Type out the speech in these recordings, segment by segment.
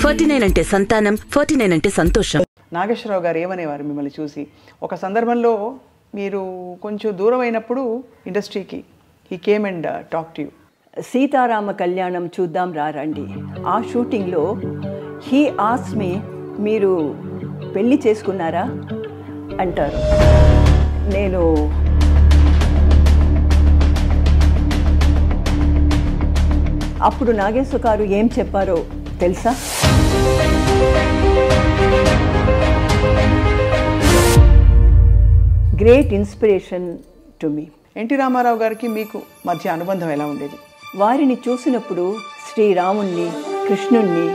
49 అంటే సంతానం, 49 అంటే సంతోషం. నాగేశ్వరరావు గారు ఏమనేవారు మిమ్మల్ని చూసి? ఒక సందర్భంలో మీరు కొంచెం దూరం అయినప్పుడు ఇండస్ట్రీకి he came and talk to you. Seetharama Kalyanam చూద్దాం రండి. ఆ షూటింగ్లో హీ ఆస్క్డ్ మీ, మీరు పెళ్ళి చేసుకున్నారా అంటారు. నేను అప్పుడు నాగేశ్వర గారు ఏం చెప్పారో తెలుసా? Great inspiration to me. NT Rama Rao గారికి మీకు మధ్య అనుబంధం ఎలా ఉండేది? వారిని చూసినప్పుడు శ్రీరాముణ్ణి, కృష్ణుణ్ణి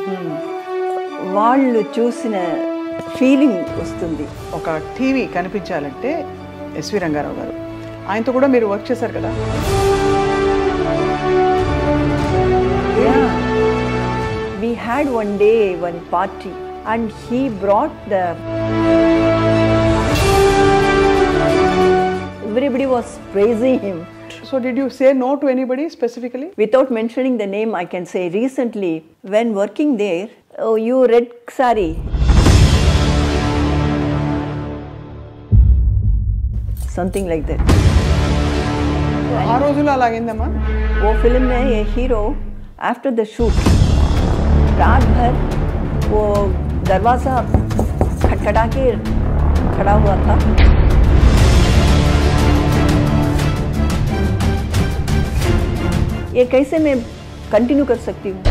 వాళ్ళు చూసిన ఫీలింగ్ వస్తుంది. ఒక టీవీ కనిపించాలంటే ఎస్వి రంగారావు గారు, ఆయనతో కూడా మీరు వర్క్ చేశారు కదా? We had one day one party and he brought the, everybody was praising him. So did you say no to anybody specifically? Without mentioning the name, I can say recently when working there, oh, you red sari, something like that. ఆ రోజులో అలాగైందమ్మా? वो film में ये hero after the shoot रात भर वो दरवाज़ा खटखटा के खड़ा हुआ था. ये कैसे मैं कंटिन्यू कर सकती हूँ,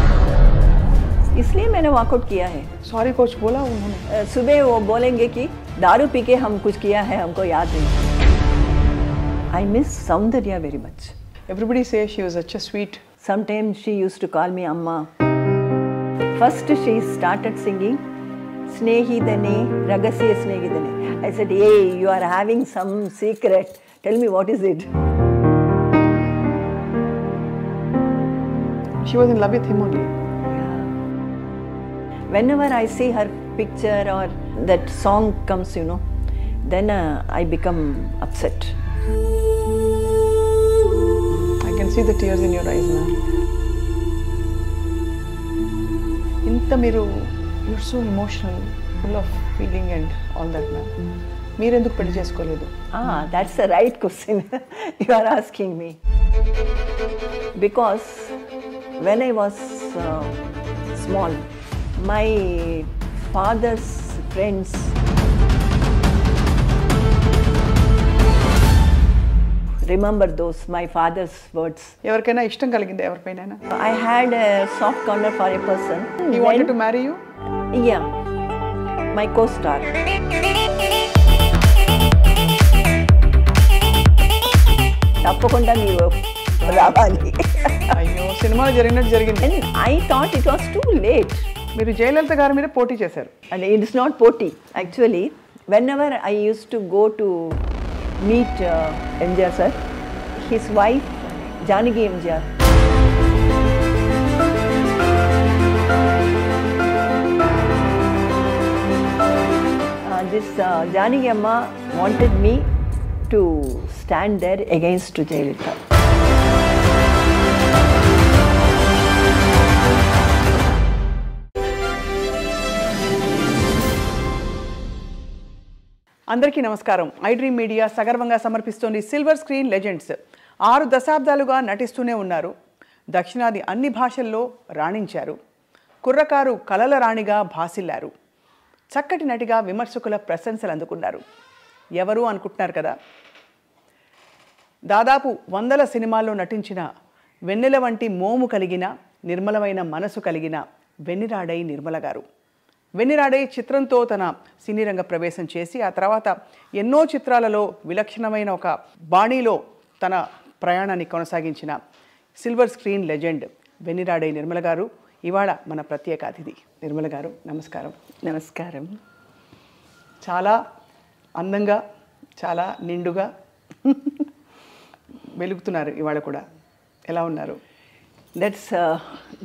इसलिए मैंने वॉकआउट किया है. सॉरी कोच बोला उन्होंने? सुबह वो बोलेंगे कि दारू पी के हम कुछ किया है, हमको याद नहीं. I miss Saundarya very much. Everybody says she was such a sweet. Sometimes she used to call me Amma. First she started singing Snehidane, Ragasya Snehidane. I said, hey, you are having some secret. Tell me what is it? She was in love with him only. Yeah. Whenever I see her picture or that song comes, you know, then I become upset. I can see the tears in your eyes, ma'am. Inta miru, you're so emotional, full of feeling and all that, ma'am. Meer enduku pelli chesukoledu? That's the right question you are asking me. Because when I was small, my father's friends remember those, my father's words. Evarkaina ishtam kaliginda evarpaina? I had a soft corner for a person. He wanted to marry you? Yeah, my co-star. తప్పకుండా మీరు రావాలి. అయ్యో, సినిమాలో జరిగినట్టు జరిగింది. And I thought it was too late. మీరు జయలలిత గారి మీద పోటీ చేశారు. And it is not poti. Actually, whenever I used to go to meet MGR sir, his wife Janaki MGR. This Janaki Amma wanted me to stand there against Jayalalitha. అందరికీ నమస్కారం. iDream media సగర్వంగా సమర్పిస్తోంది silver screen legends. 6 దశాబ్దాలుగా నటిస్తూనే ఉన్నారు. దక్షిణాది అన్ని భాషల్లో రాణించారు. కుర్రకారు కలల రాణిగా భాసిల్లారు. చక్కటి నటిగా విమర్శకుల ప్రశంసలు అందుకున్నారు. ఎవరు అనుకుంటున్నారు కదా? దాదాపు 100 సినిమాల్లో నటించిన వెన్నెల వంటి మోము కలిగిన నిర్మలమైన మనసు కలిగిన వెన్నెరా ఆడై నిర్మల గారు. వెన్నెరా ఆడై చిత్రంతో తన సినీ రంగ ప్రవేశం చేసి ఆ తర్వాత ఎన్నో చిత్రాలలో విలక్షణమైన ఒక బాణీలో తన ప్రయాణాన్ని కొనసాగించిన సిల్వర్ స్క్రీన్ లెజెండ్ వెన్నెరా ఆడై నిర్మల గారు ఇవాళ మన ప్రత్యేక అతిథి. నిర్మల గారు నమస్కారం. నమస్కారం. చాలా అందంగా, చాలా నిండుగా వెలుగుతున్నారు ఇవాళ కూడా. ఎలా ఉన్నారు? That's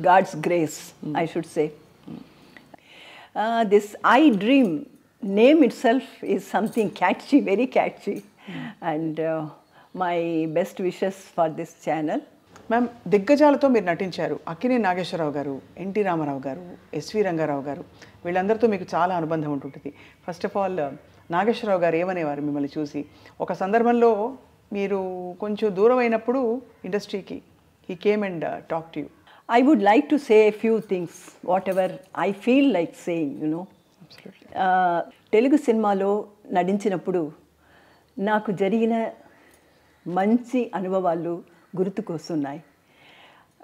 God's grace, I should say. This iDream name itself is something catchy, very catchy. And my best wishes for this channel. Ma'am, దిగ్గజాలతో మీరు నటించారు. అక్కినేని నాగేశ్వరరావు గారు, ఎన్టీ రామారావు గారు, ఎస్వి రంగారావు గారు, వీళ్ళందరితో మీకు చాలా అనుబంధం ఉంటుంటుంది. ఫస్ట్ ఆఫ్ ఆల్ నాగేశ్వరరావు గారు ఏమనేవారు మిమ్మల్ని చూసి? ఒక సందర్భంలో మీరు కొంచెం దూరం అయినప్పుడు ఇండస్ట్రీకి he came and talk to you. I would like to say a few things, whatever I feel like saying, you know. Telugu సినిమాలో నటించినప్పుడు నాకు జరిగిన మంచి అనుభవాలు గుర్తుకొస్తున్నాయి.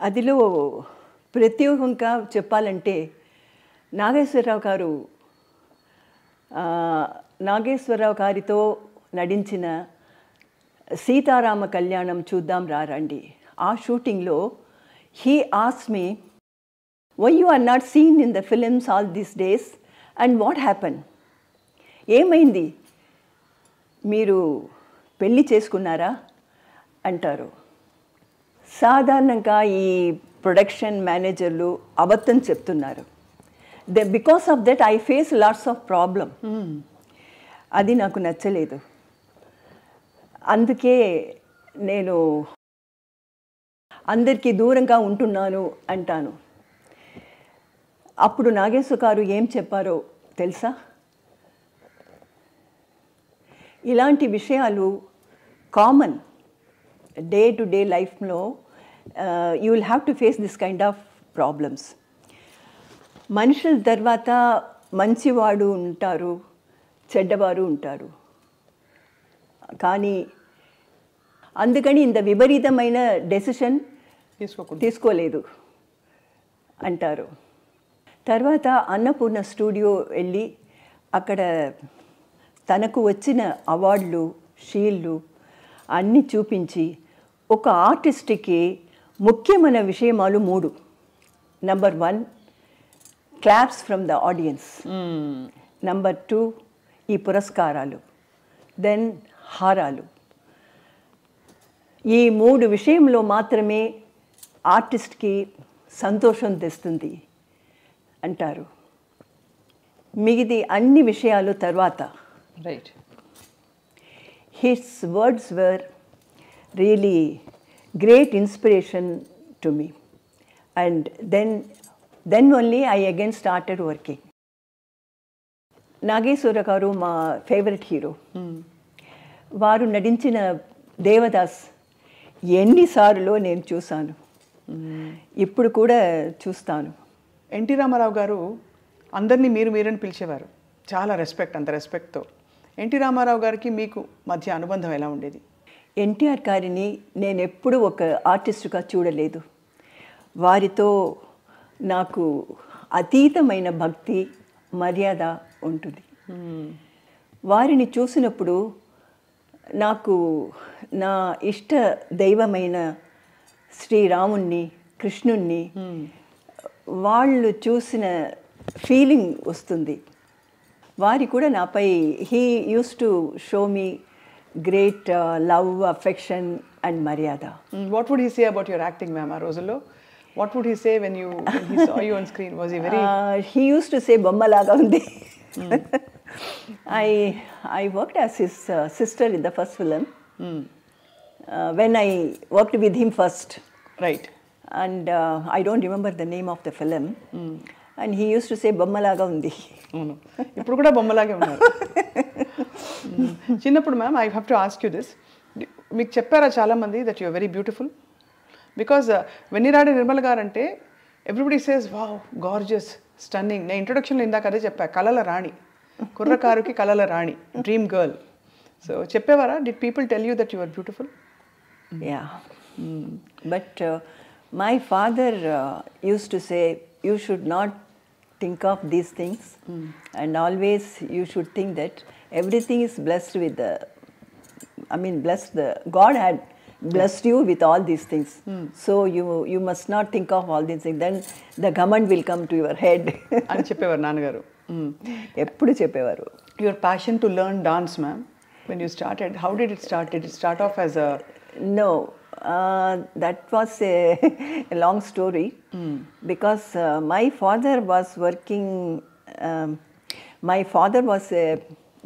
అదిలో ప్రత్యేకంగా చెప్పాలంటే నాగేశ్వరరావు గారితో నటించిన సీతారామ కళ్యాణం చూద్దాం రారండి. ఆ షూటింగ్లో he asked me, why you are not seen in the films all these days and what happened? ఏమైంది, మీరు పెళ్ళి చేసుకున్నారా అంటారు. సాధారణంగా ఈ ప్రొడక్షన్ మేనేజర్లు అబద్ధం చెప్తున్నారు. Because of that I face lots of problem. అది నాకు నచ్చలేదు. అందుకే నేను అందరికీ దూరంగా ఉంటున్నాను అంటాను. అప్పుడు నాగేశ్వర గారు ఏం చెప్పారో తెలుసా? ఇలాంటి విషయాలు కామన్ డే టు డే లైఫ్లో. You will have to face this kind of problems. మనుషుల తర్వాత మంచివాడు ఉంటారు, చెడ్డవారు ఉంటారు. కానీ అందుకని ఇంత విపరీతమైన డెసిషన్ తీసుకోలేదు అంటారు. తర్వాత అన్నపూర్ణ స్టూడియో వెళ్ళి అక్కడ తనకు వచ్చిన అవార్డులు, షీల్డ్లు అన్నీ చూపించి ఒక ఆర్టిస్ట్కి ముఖ్యమైన విషయమాలు 3. Number 1 claps from the audience, number 2 ఈ పురస్కారాలు, దెన్ హారాలు. ఈ 3 విషయంలో మాత్రమే ఆర్టిస్ట్కి సంతోషం తెస్తుంది అంటారు. మిగిది అన్ని విషయాలు తర్వాత. Right. His words were really great inspiration to me. And then only I again started working. Nageswara గారు మా ఫేవరెట్ హీరో. వారు నటించిన దేవదాస్ ఎన్నిసార్లు నేను చూశాను, ఇప్పుడు కూడా చూస్తాను. ఎన్టీ రామారావు గారు అందరినీ మీరని పిలిచేవారు. చాలా రెస్పెక్ట్, అంత రెస్పెక్ట్తో. ఎన్టీ రామారావు గారికి మీకు మధ్య అనుబంధం ఎలా ఉండేది? ఎన్టీఆర్ గారిని నేను ఎప్పుడూ ఒక ఆర్టిస్టుగా చూడలేదు. వారితో నాకు అతీతమైన భక్తి, మర్యాద ఉంటుంది. వారిని చూసినప్పుడు నాకు నా ఇష్ట దైవమైన శ్రీరాముణ్ణి, కృష్ణుణ్ణి వాళ్ళు చూసిన ఫీలింగ్ వస్తుంది. వారి కూడా నాపై he use to show me great love, affection and మర్యాద. What would he say about your acting ma'am ఆ రోజుల్లో? What would he say when he saw you on screen? Was he very... he used to say బొమ్మలాగా ఉంది. I worked as his sister in the first film. When I worked with him first. Right. And I don't remember the name of the film. And he used to say బొమ్మలాగా ఉంది. అవును, ఇప్పుడు కూడా బొమ్మలాగే ఉన్నారు. చిన్నప్పుడు ma'am, I have to ask you this. మీకు చెప్పారా చాలామంది that you're very beautiful? Because వెన్నిరాడే Nirmala గారు అంటే everybody says wow, gorgeous, stunning. నేను ఇంట్రొడక్షన్లో ఇందాక అదే చెప్పా, కళల రాణి, కుర్రకారుకి కళల రాణి, dream girl. So చెప్పేవారా? Did people tell you that you are beautiful? Yeah. But my father used to say, you should not think of these things, and always you should think that everything is blessed with the, God had blessed you with all these things. So you must not think of all these things. Then the government will come to your head. అని చెప్పేవారు నాన్నగారు. ఎప్పుడు చెప్పేవారు. Your passion to learn dance ma'am, when you started, how did it start? Did it start off as a... No, that was a long story. Because my father was working, my father was a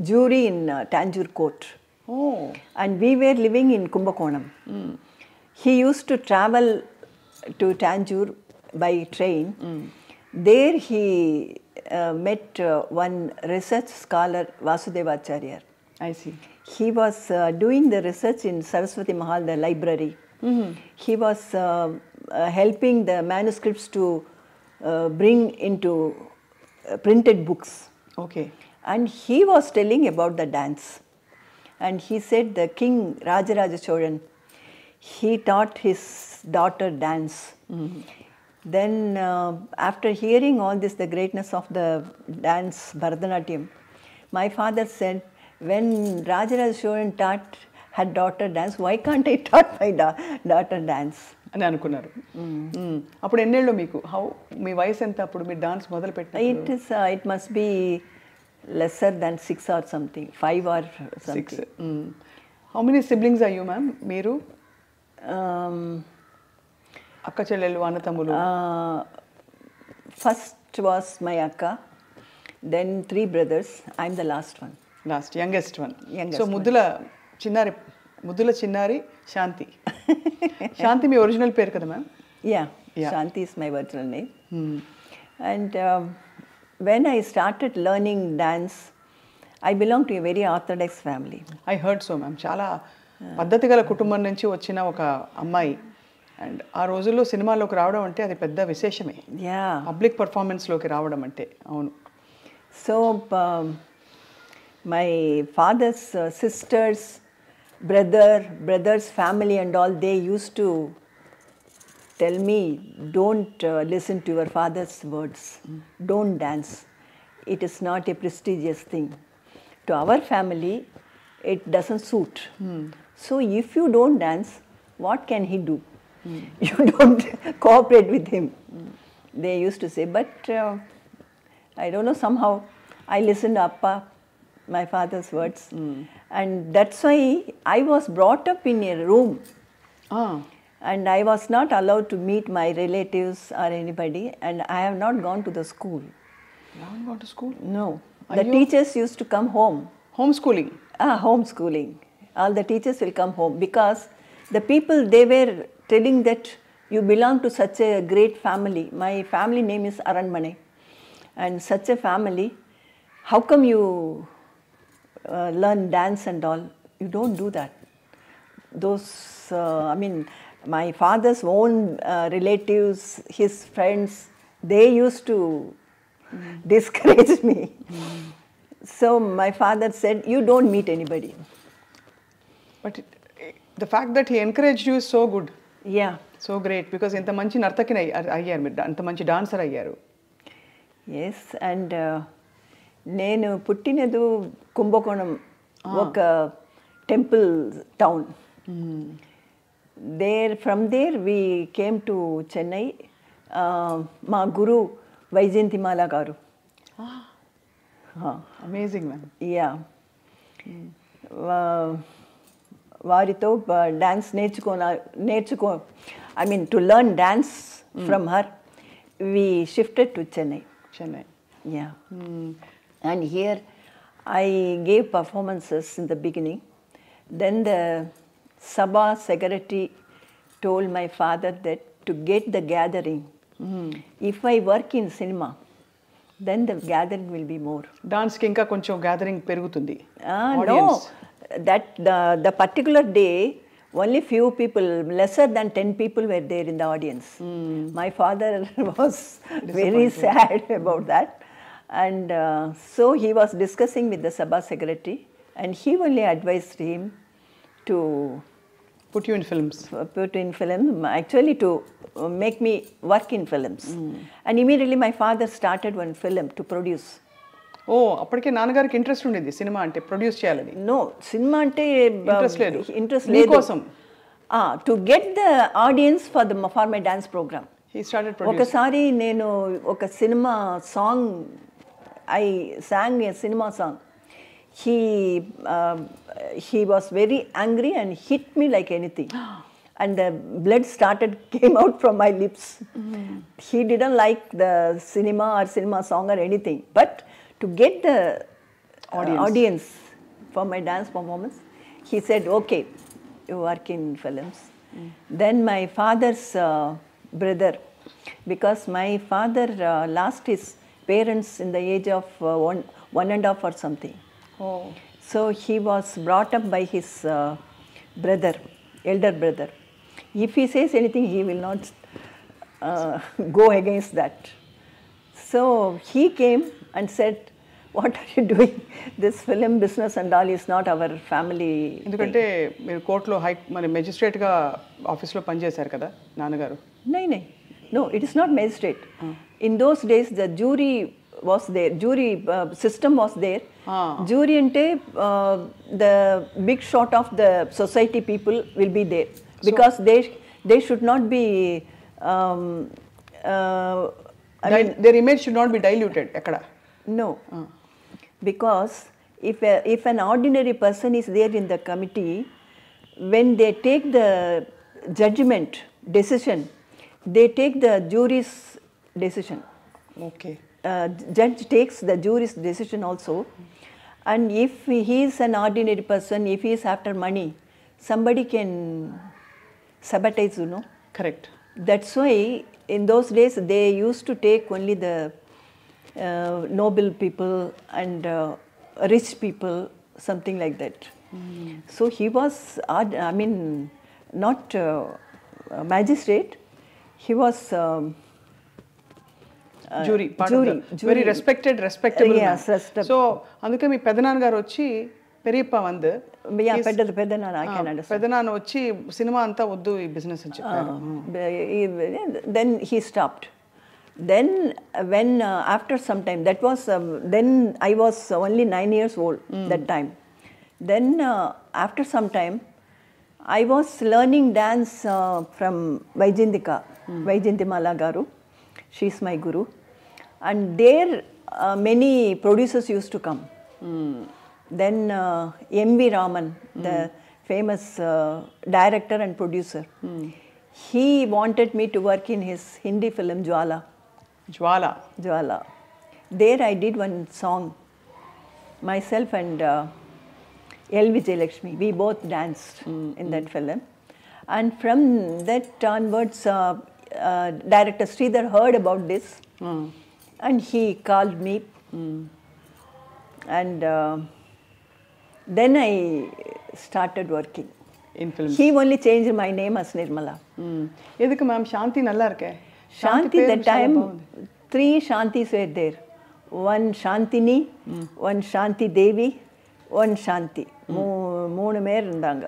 jury in Tanjore Court. Oh. And we were living in Kumbakonam. He used to travel to Tanjore by train. There he met one research scholar, Vasudevacharya. I see. He was doing the research in Saraswati Mahal, the library. He was helping the manuscripts to bring into printed books. Okay. And he was telling about the dance. And he said the king Rajaraja Cholan, he taught his daughter dance. Then after hearing all this, the greatness of the dance, Bharatanatyam, my father said, when Rajaraja Cholan taught her daughter dance, why can't I taught my daughter dance? అని అనుకున్నారు. అప్పుడు ఎన్నేళ్ళు మీకు? మీ వయసు ఎంత అప్పుడు మీరు dance మొదలు పెట్టారు? It must be lesser than 6 or something, 5 or something. 6. How many siblings are you, ma'am? మీరు అక్క చెల్లెళ్ళు అన్న తమ్ములు? First was my akka, then 3 brothers. I'm the last one. Youngest one. So ముద్దుల చిన్నారి శాంతి. శాంతి మీ ఒరిజినల్ పేరు కదా ma'am? Yeah, Shanti is my original name. And when I started learning dance, I belong to a very orthodox family. I heard so, ma'am. చాలా పద్ధతి గల కుటుంబం నుంచి వచ్చిన ఒక అమ్మాయి. అండ్ ఆ రోజుల్లో సినిమాలోకి రావడం అంటే అది పెద్ద విశేషమే. పబ్లిక్ పర్ఫార్మెన్స్లోకి రావడం అంటే. అవును. So my father's sisters, brother's family and all, they used to tell me, don't listen to your father's words. Don't dance. It is not a prestigious thing. To our family, it doesn't suit. So if you don't dance, what can he do? You don't cooperate with him. They used to say, but I don't know, somehow I listened to Appa, my father's words. And that's why I was brought up in a room. And I was not allowed to meet my relatives or anybody. And I have not gone to the school. You haven't gone to school? No. The teachers used to come home. Homeschooling? Homeschooling. All the teachers will come home because the people, they were telling that you belong to such a great family. My family name is Aranmane. And such a family, how come you learn dance and all? You don't do that. Those, my father's own relatives, his friends, they used to discourage me. So my father said, you don't meet anybody. But the fact that he encouraged you is so good. Yeah. So great, because ఇంత మంచి నర్తకిని అయ్యారు మీరు, అంత మంచి dancer అయ్యారు. Yes, and నేను పుట్టినది కుంభకోణం, ఒక temple town. From there we came to Chennai. మా గురు వైజయంతిమాల గారు. Amazing, ma'am. Yeah. వారితో dance to learn dance from her, we shifted to Chennai. Yeah. And here I gave performances in the beginning. Then the Sabha secretary told my father that to get the gathering, if I work in cinema, then the gathering will be more. Dance ki inka koncham gathering perugutundi. No, that the particular day, only few people, lesser than 10 people were there in the audience. My father was very sad about that. And so he was discussing with the Sabha secretary, and he only advised him to put you in films. Actually to make me work in films. And immediately my father started one film to produce. అప్పటికే నాన్నగారికి interest ఉండేది cinema అంటే, produce చేయాలని? No, cinema అంటే interest లేదు. మీకోసం? To get the audience for my dance program. He started producing. ఒకసారి నేను ఒక cinema song, I sang a cinema song. He was very angry and hit me like anything. And the blood came out from my lips. He didn't like the cinema or cinema song or anything. But to get the audience for my dance performance, he said, okay, you work in films. Then my father's brother, because my father lost his parents in the age of one and a half or something. Oh. So he was brought up by his brother, elder brother. If he says anything, he will not go against that. So he came and said, what are you doing? This film business and all is not our family. ఎందుకంటే మీరు కోర్టులో మన మెజిస్ట్రేట్గా ఆఫీస్లో పనిచేశారు కదా నాన్నగారు. No, it is not magistrate. In those days, the jury was there. Jury system was there. Jury ante the big shot of the society people will be there, because they should not be. Their image should not be diluted. Ekkada? No, because if an ordinary person is there in the committee, when they take the judgment decision, they take the jury's decision. Okay. Judge takes the jury's decision also, and if he is an ordinary person, if he is after money, somebody can sabotage, you know. Correct. That's why in those days they used to take only the noble people and rich people, something like that. So he was, not magistrate. He was jury. Jury. Very respectable. Yes, respectable. So అందుకే మీ పెదనాన్నగారు వచ్చి పెరియప్ప వందు. Yeah, పెద్దనాన్న, I can understand. పెదనాన్న వచ్చి cinema అంతా వద్దు ఈ business అని చెప్పారు. Then he stopped. Then when after some time, that was then I was only 9 years old that time. Then after some time, I was learning dance from Nirmala garu. She is my guru, and there many producers used to come. Then M.V. Raman, the famous director and producer, he wanted me to work in his Hindi film Jwala. There I did one song, myself and L. Vijayalakshmi. We both danced in that film. And from that onwards, director Sridhar heard about this, and he called me. And then I started working. In films. He only changed my name as Nirmala. எதுக்கு ma'am சாந்தி நல்லா இருக்கே? Shanti, that time, 3 Shantis were there. One Shantini, one Shanti Devi, one Shanti. 3 பேர் இருந்தாங்க.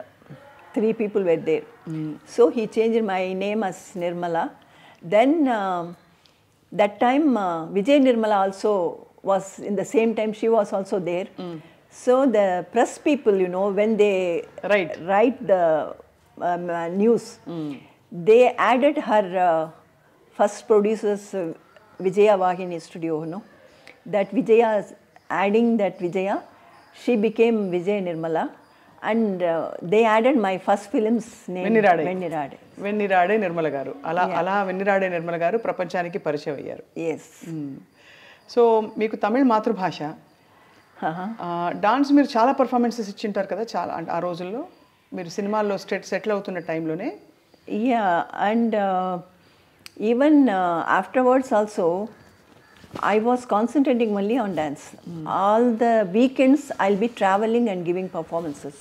3 people were there. So he changed my name as Nirmala. Then that time Vijay Nirmala also was in the same time, she was also there. So the press people, you know, when they write the news, they added her first producer's Vijaya Vahini studio, you know. That Vijaya, adding that Vijaya, she became Vijay Nirmala, and they added my first film's name, Vennira Aadai Nirmala garu. Ala Vennira Aadai Nirmala garu prapanchanikki పరిచయం అయ్యారు. Yes. So మీకు తమిళ్ మాతృభాష, dance మీరు చాలా performances ఇచ్చింటారు కదా చాలా ఆ రోజుల్లో, మీరు సినిమాల్లో సెటిల్ అవుతున్న టైంలోనే. Yeah, and even afterwards also, I was concentrating only on dance. All the weekends I'll be traveling and giving performances.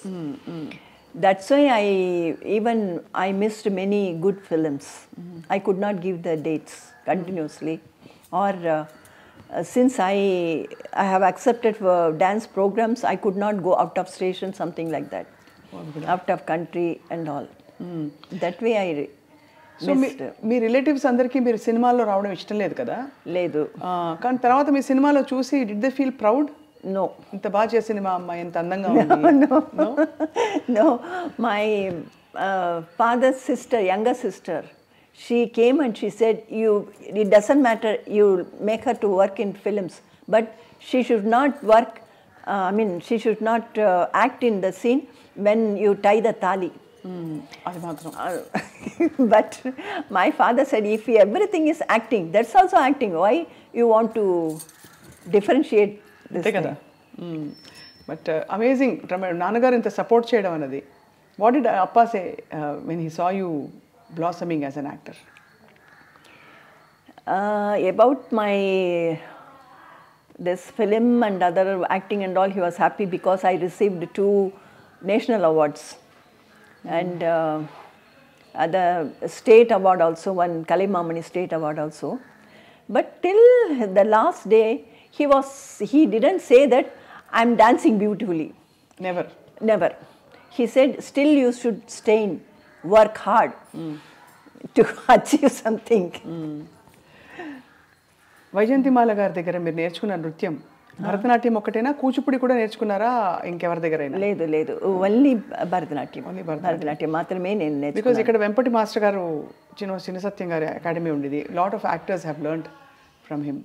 That's why I missed many good films. I could not give the dates continuously. Or since I have accepted for dance programs, I could not go out of station, something like that, out of country and all. That way I so me relatives అందరికీ మీరు సినిమాల్లో రావడం ఇష్టం లేదు కదా? లేదు. కానీ తర్వాత మీ సినిమాలో చూసి did they feel proud? No. ఇంత బాగా చేసే సినిమా అమ్మాయి, ఎంత అందంగా ఉంది. No. My father's sister, younger sister, she came and she said, it doesn't matter, you make her to work in films, but she should not work, she should not act in the scene when you tie the thali. But my father said, if everything is acting, that's also acting. Why you want to differentiate this thing? But amazing, నాన్నగారు ఇంత support చేయడం అన్నది. What did Appa say when he saw you blossoming as an actor? About my this film and other acting and all, he was happy because I received 2 national awards and the state award also, one Kalimamani state award also. But till the last day, he didn't say that I'm dancing beautifully. Never. Never. He said, still you should strain, work hard to achieve something. Vyjayanthimala గారి దగ్గర మీరు నేర్చుకున్న నృత్యం భరతనాట్యం ఒకటేనా, కూచిపూడి కూడా నేర్చుకున్నారా ఇంకెవరి దగ్గరైనా? లేదు లేదు, ఓన్లీ భరతనాట్యం. భరతనాట్యం మాత్రమే నేను నేర్చుకున్నాను. బికాజ్ ఇక్కడ వెంపటి మాస్టర్ గారు చిన్న సత్యం గారి అకాడమీ ఉండేది. Lot of actors have learned from him.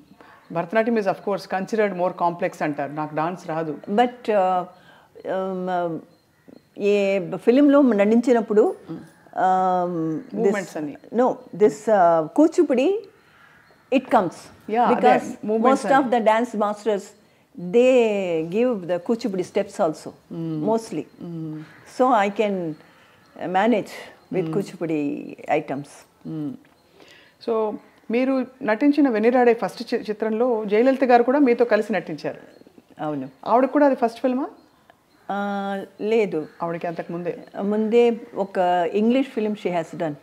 Bharatanatyam is of course considered more complex అంటారు. నాకు డాన్స్ రాదు. బట్ ఏ ఫిలింలో నటించినప్పుడు మూమెంట్స్ అని know this Kuchipudi it comes, because most of the dance masters, they give the kuchipudi steps also, mostly. So I can manage with kuchipudi items. So మీరు నటించిన వెన్నిరాడే first చిత్రంలో జయలలిత గారు కూడా మీతో కలిసి నటించారు. అవును. ఆవిడకి కూడా అది ఫస్ట్ ఫిల్మా? లేదు, ఆవిడకి అంతకు ముందే ఒక English film she has done.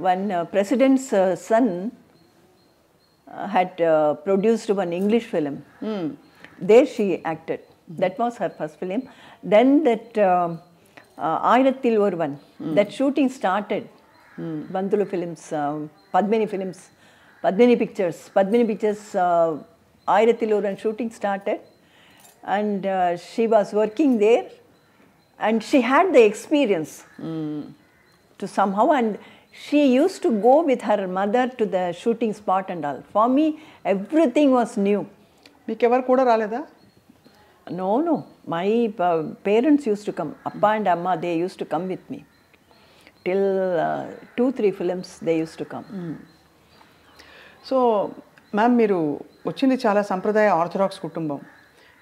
One president's son had produced one English film. There she acted. That was her first film. Then that Airathil Oruvan, that shooting started. Bandulu Films, Padmini Films, Padmini Pictures, Airathil Oruvan shooting started, and she was working there, and she had the experience to somehow, and she used to go with her mother to the shooting spot and all. For me, everything was new. మీకెవరు కూడా రాలేదా? No. My parents used to come. Appa and Amma, they used to come with me. Till 2-3 films, they used to come. So ma'am, మీరు వచ్చింది చాలా సంప్రదాయ orthodox కుటుంబం.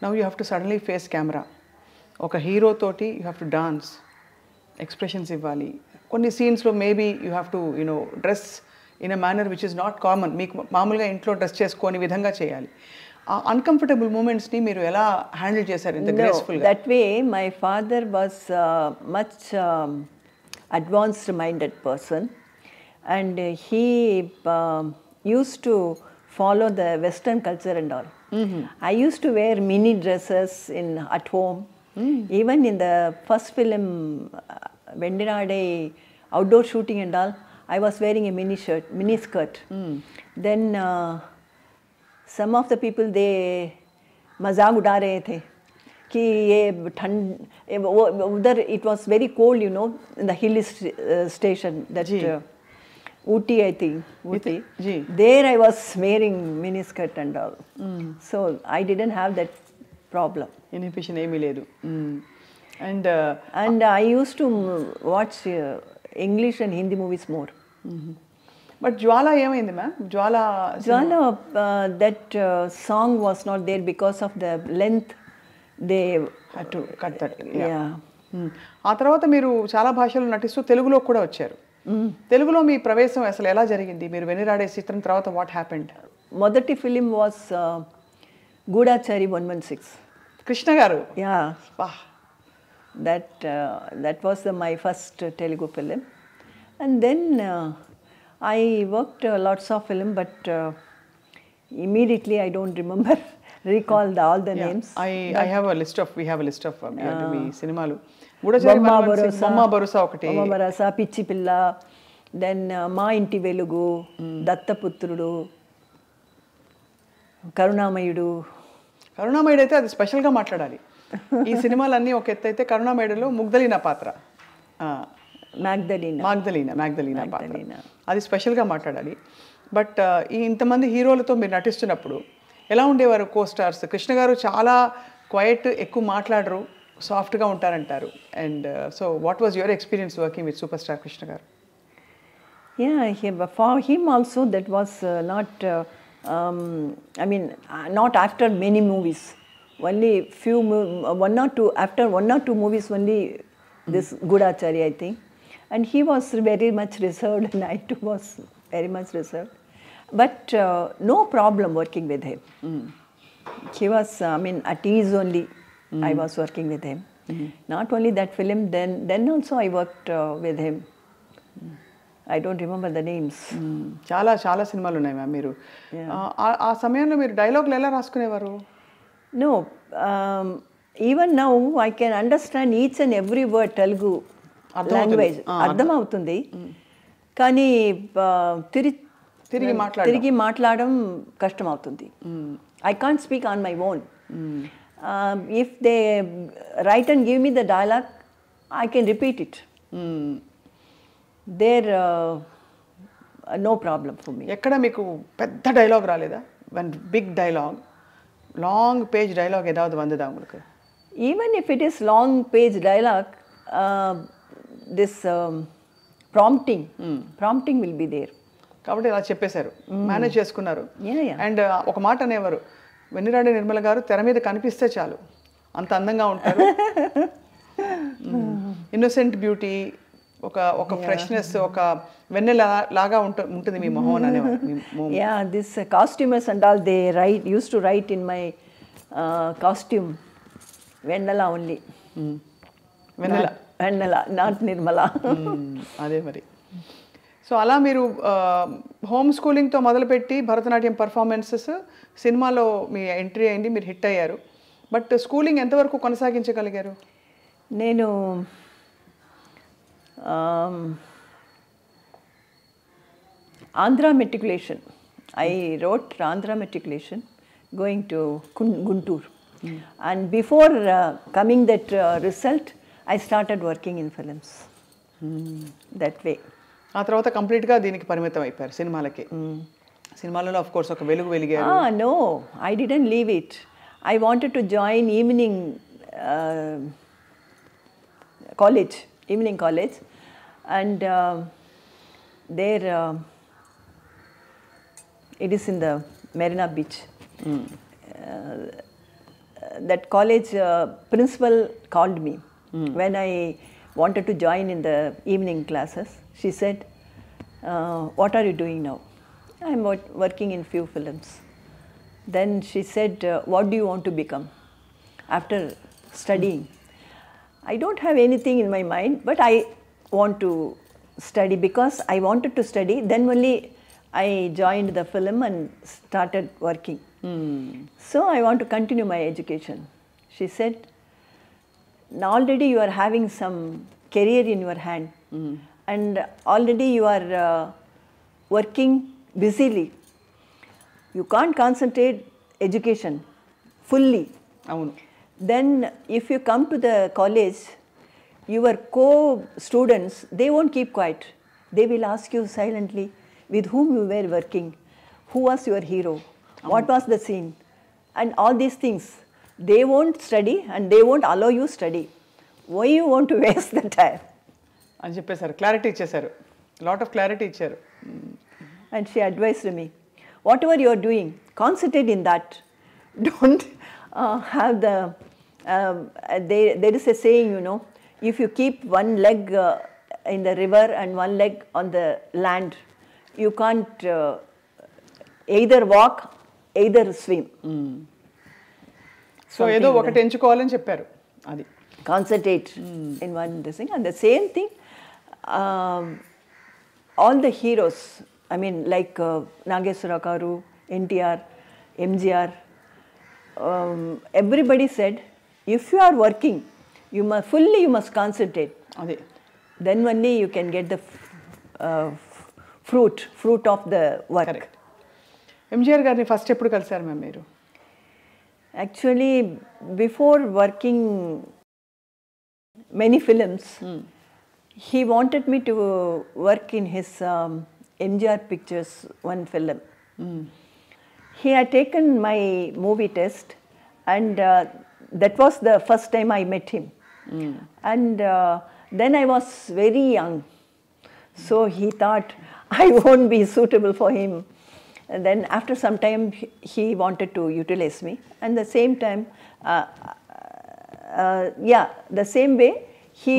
Now you have to suddenly face camera. ఒక హీరోతోటి you have to dance, expressions ఇవ్వాలి. కొన్ని సీన్స్లో maybe you have to dress in a manner which is not common. మీకు మామూలుగా ఇంట్లో డ్రెస్ చేసుకొని విధంగా చేయాలి. ఆ అన్కంఫర్టబుల్ మూమెంట్స్ని మీరు ఎలా హ్యాండిల్ చేశారు ఇంత గ్రేస్ఫుల్గా? That way my father was much advanced minded person, and he use to follow the Western culture and all. I used to wear mini dresses at home. Even in the first film, Vennira Aadai outdoor shooting and all, I was wearing a mini skirt. Then some of the people, they मजाक उड़ा रहे थे कि ये ठंड उधर it was very cold, you know, in the hill station that Ooty, I think. Ooty. There I was wearing miniskirt and all. So I didn't have that problem. Inhibition ఏమీ లేదు. And I used to watch English and Hindi movies more. But Jwala ఏమైంది ma'am? Jwala that song was not there because of the length. They had to cut that. Yeah. ఆ తర్వాత మీరు చాలా భాషలు నటిస్తూ తెలుగులో కూడా వచ్చారు. తెలుగులో మీ ప్రవేశం అసలు ఎలా జరిగింది? మీరు వెన్నిరా ఆడే చిత్రం తర్వాత వాట్ హ్యాపెండ్? మొదటి ఫిలిం వాస్ గూఢాచారి 116. కృష్ణ గారు. Yeah, that was my first Telugu film. And then I worked lots of film, but immediately I don't recall all the names. I have a list of, we have a list of మీ సినిమాలు. బొమ్మ భరోసా ఒకటి, బొమ్మ భరోసా, పిచ్చి పిల్ల, then మా ఇంటి వెలుగు, దత్తపుత్రుడు, కరుణామయుడు. కరుణామయుడు అయితే అది స్పెషల్గా మాట్లాడాలి. ఈ సినిమాలన్నీ ఒక ఎత్తు అయితే కరుణామయుడులో ముగ్ధలీనా పాత్ర, మ్యాగ్దలీనా పాత్ర, అది స్పెషల్గా మాట్లాడాలి. బట్ ఇంతమంది హీరోలతో మీరు నటిస్తున్నప్పుడు ఎలా ఉండేవారు కో స్టార్స్? కృష్ణ గారు చాలా క్వైట్, ఎక్కువ మాట్లాడరు, సాఫ్ట్గా ఉంటారంటారు. And so what was your experience working with super star Krishna garu? For him also that was not, not after many movies. Only after one or two movies only this Gudachari, I think. And he was very much reserved and I too was very much reserved. But no problem working with him. He was, I mean, at ease only. I was working with him. Not only that film, then also I worked with him. I don't remember the names. చాలా చాలా సినిమాలు ఉన్నాయి ma'am. మీరు ఆ సమయంలో మీరు డైలాగులు ఎలా రాసుకునేవారు? No, even now I can understand each and every word Telugu language. అర్థం అవుతుంది. కానీ తిరిగి మాట్లాడడం కష్టం అవుతుంది. I can't speak on my own. If they write and give me the dialogue, I can repeat it. There no problem for me. ఎక్కడ మీకు పెద్ద డైలాగ్ రాలేదా? One big dialogue, long page dialogue ఏதாவது వందదా உங்களுக்கு? Even if it is long page dialogue, this prompting will be there. కాబట్టి ఇలా చెప్పేశారు, మేనేజ్ చేసుకున్నారు. అండ్ ఒక మాట అనేవారు, వెన్నిరా ఆడై నిర్మల గారు తెర మీద కనిపిస్తే చాలు అంత అందంగా ఉంటారు. ఇన్నోసెంట్ బ్యూటీ, ఒక ఫ్రెష్నెస్, ఒక వెన్నెల లాగా ఉంటుంది మీ మొహం అనేవారు. Yeah, this costumers and all, they used to write in my costume Vennala only. Vennala, not Nirmala. అదే మరి. సో అలా మీరు హోమ్ స్కూలింగ్తో మొదలుపెట్టి భరతనాట్యం పర్ఫార్మెన్సెస్, సినిమాలో మీ ఎంట్రీ అయింది, మీరు హిట్ అయ్యారు. బట్ స్కూలింగ్ ఎంతవరకు కొనసాగించగలిగారు? నేను Andhra matriculation. I wrote Andhra matriculation going to Guntur. And before coming that result, I started working in films. That way. ఆ తర్వాత కంప్లీట్గా దీనికి పరిమితం అయిపోయారు, సినిమాలకి. సినిమాలలో ఆఫ్ కోర్స్ ఒక వెలుగు వెలిగారు. No, I didn't leave it. I wanted to join evening college, and there it is in the Marina Beach. That college principal called me when I wanted to join in the evening classes. She said, what are you doing now? I'm working in few films. Then she said, what do you want to become after studying? I don't have anything in my mind, but I want to study because I wanted to study. Then only I joined the film and started working. So I want to continue my education. She said, already you are having some career in your hand, and already you are working busily. You can't concentrate education fully. Then if you come to the college, your co-students, they won't keep quiet. They will ask you silently with whom you were working, who was your hero, what was the scene, and all these things. They won't study and they won't allow you study. Why you want to waste the time? అని చెప్పేశారు, clarity ఇచ్చేశారు, lot of clarity ఇచ్చారు. And she advised me, whatever you are doing, concentrate in that. Don't have the, there is a saying, you know, if you keep one leg in the river and one leg on the land, you can't either walk, either swim. So ఏదో ఒకటి ఎంచుకోవాలని చెప్పారు. అది concentrate in one thing. And the same thing, all the heroes, I mean, like Nageswara Garu, NTR, MGR, everybody said, if you are working, you must concentrate. Then only you can get the fruit of the work. Correct. MGR గారిని first ఎప్పుడు కలిసారు ma'am మీరు? Actually, before working many films, he wanted me to work in his MGR Pictures one film. He had taken my movie test, and that was the first time I met him. And then I was very young, so he thought I won't be suitable for him. And then after some time, he wanted to utilize me, and the same time, the same way he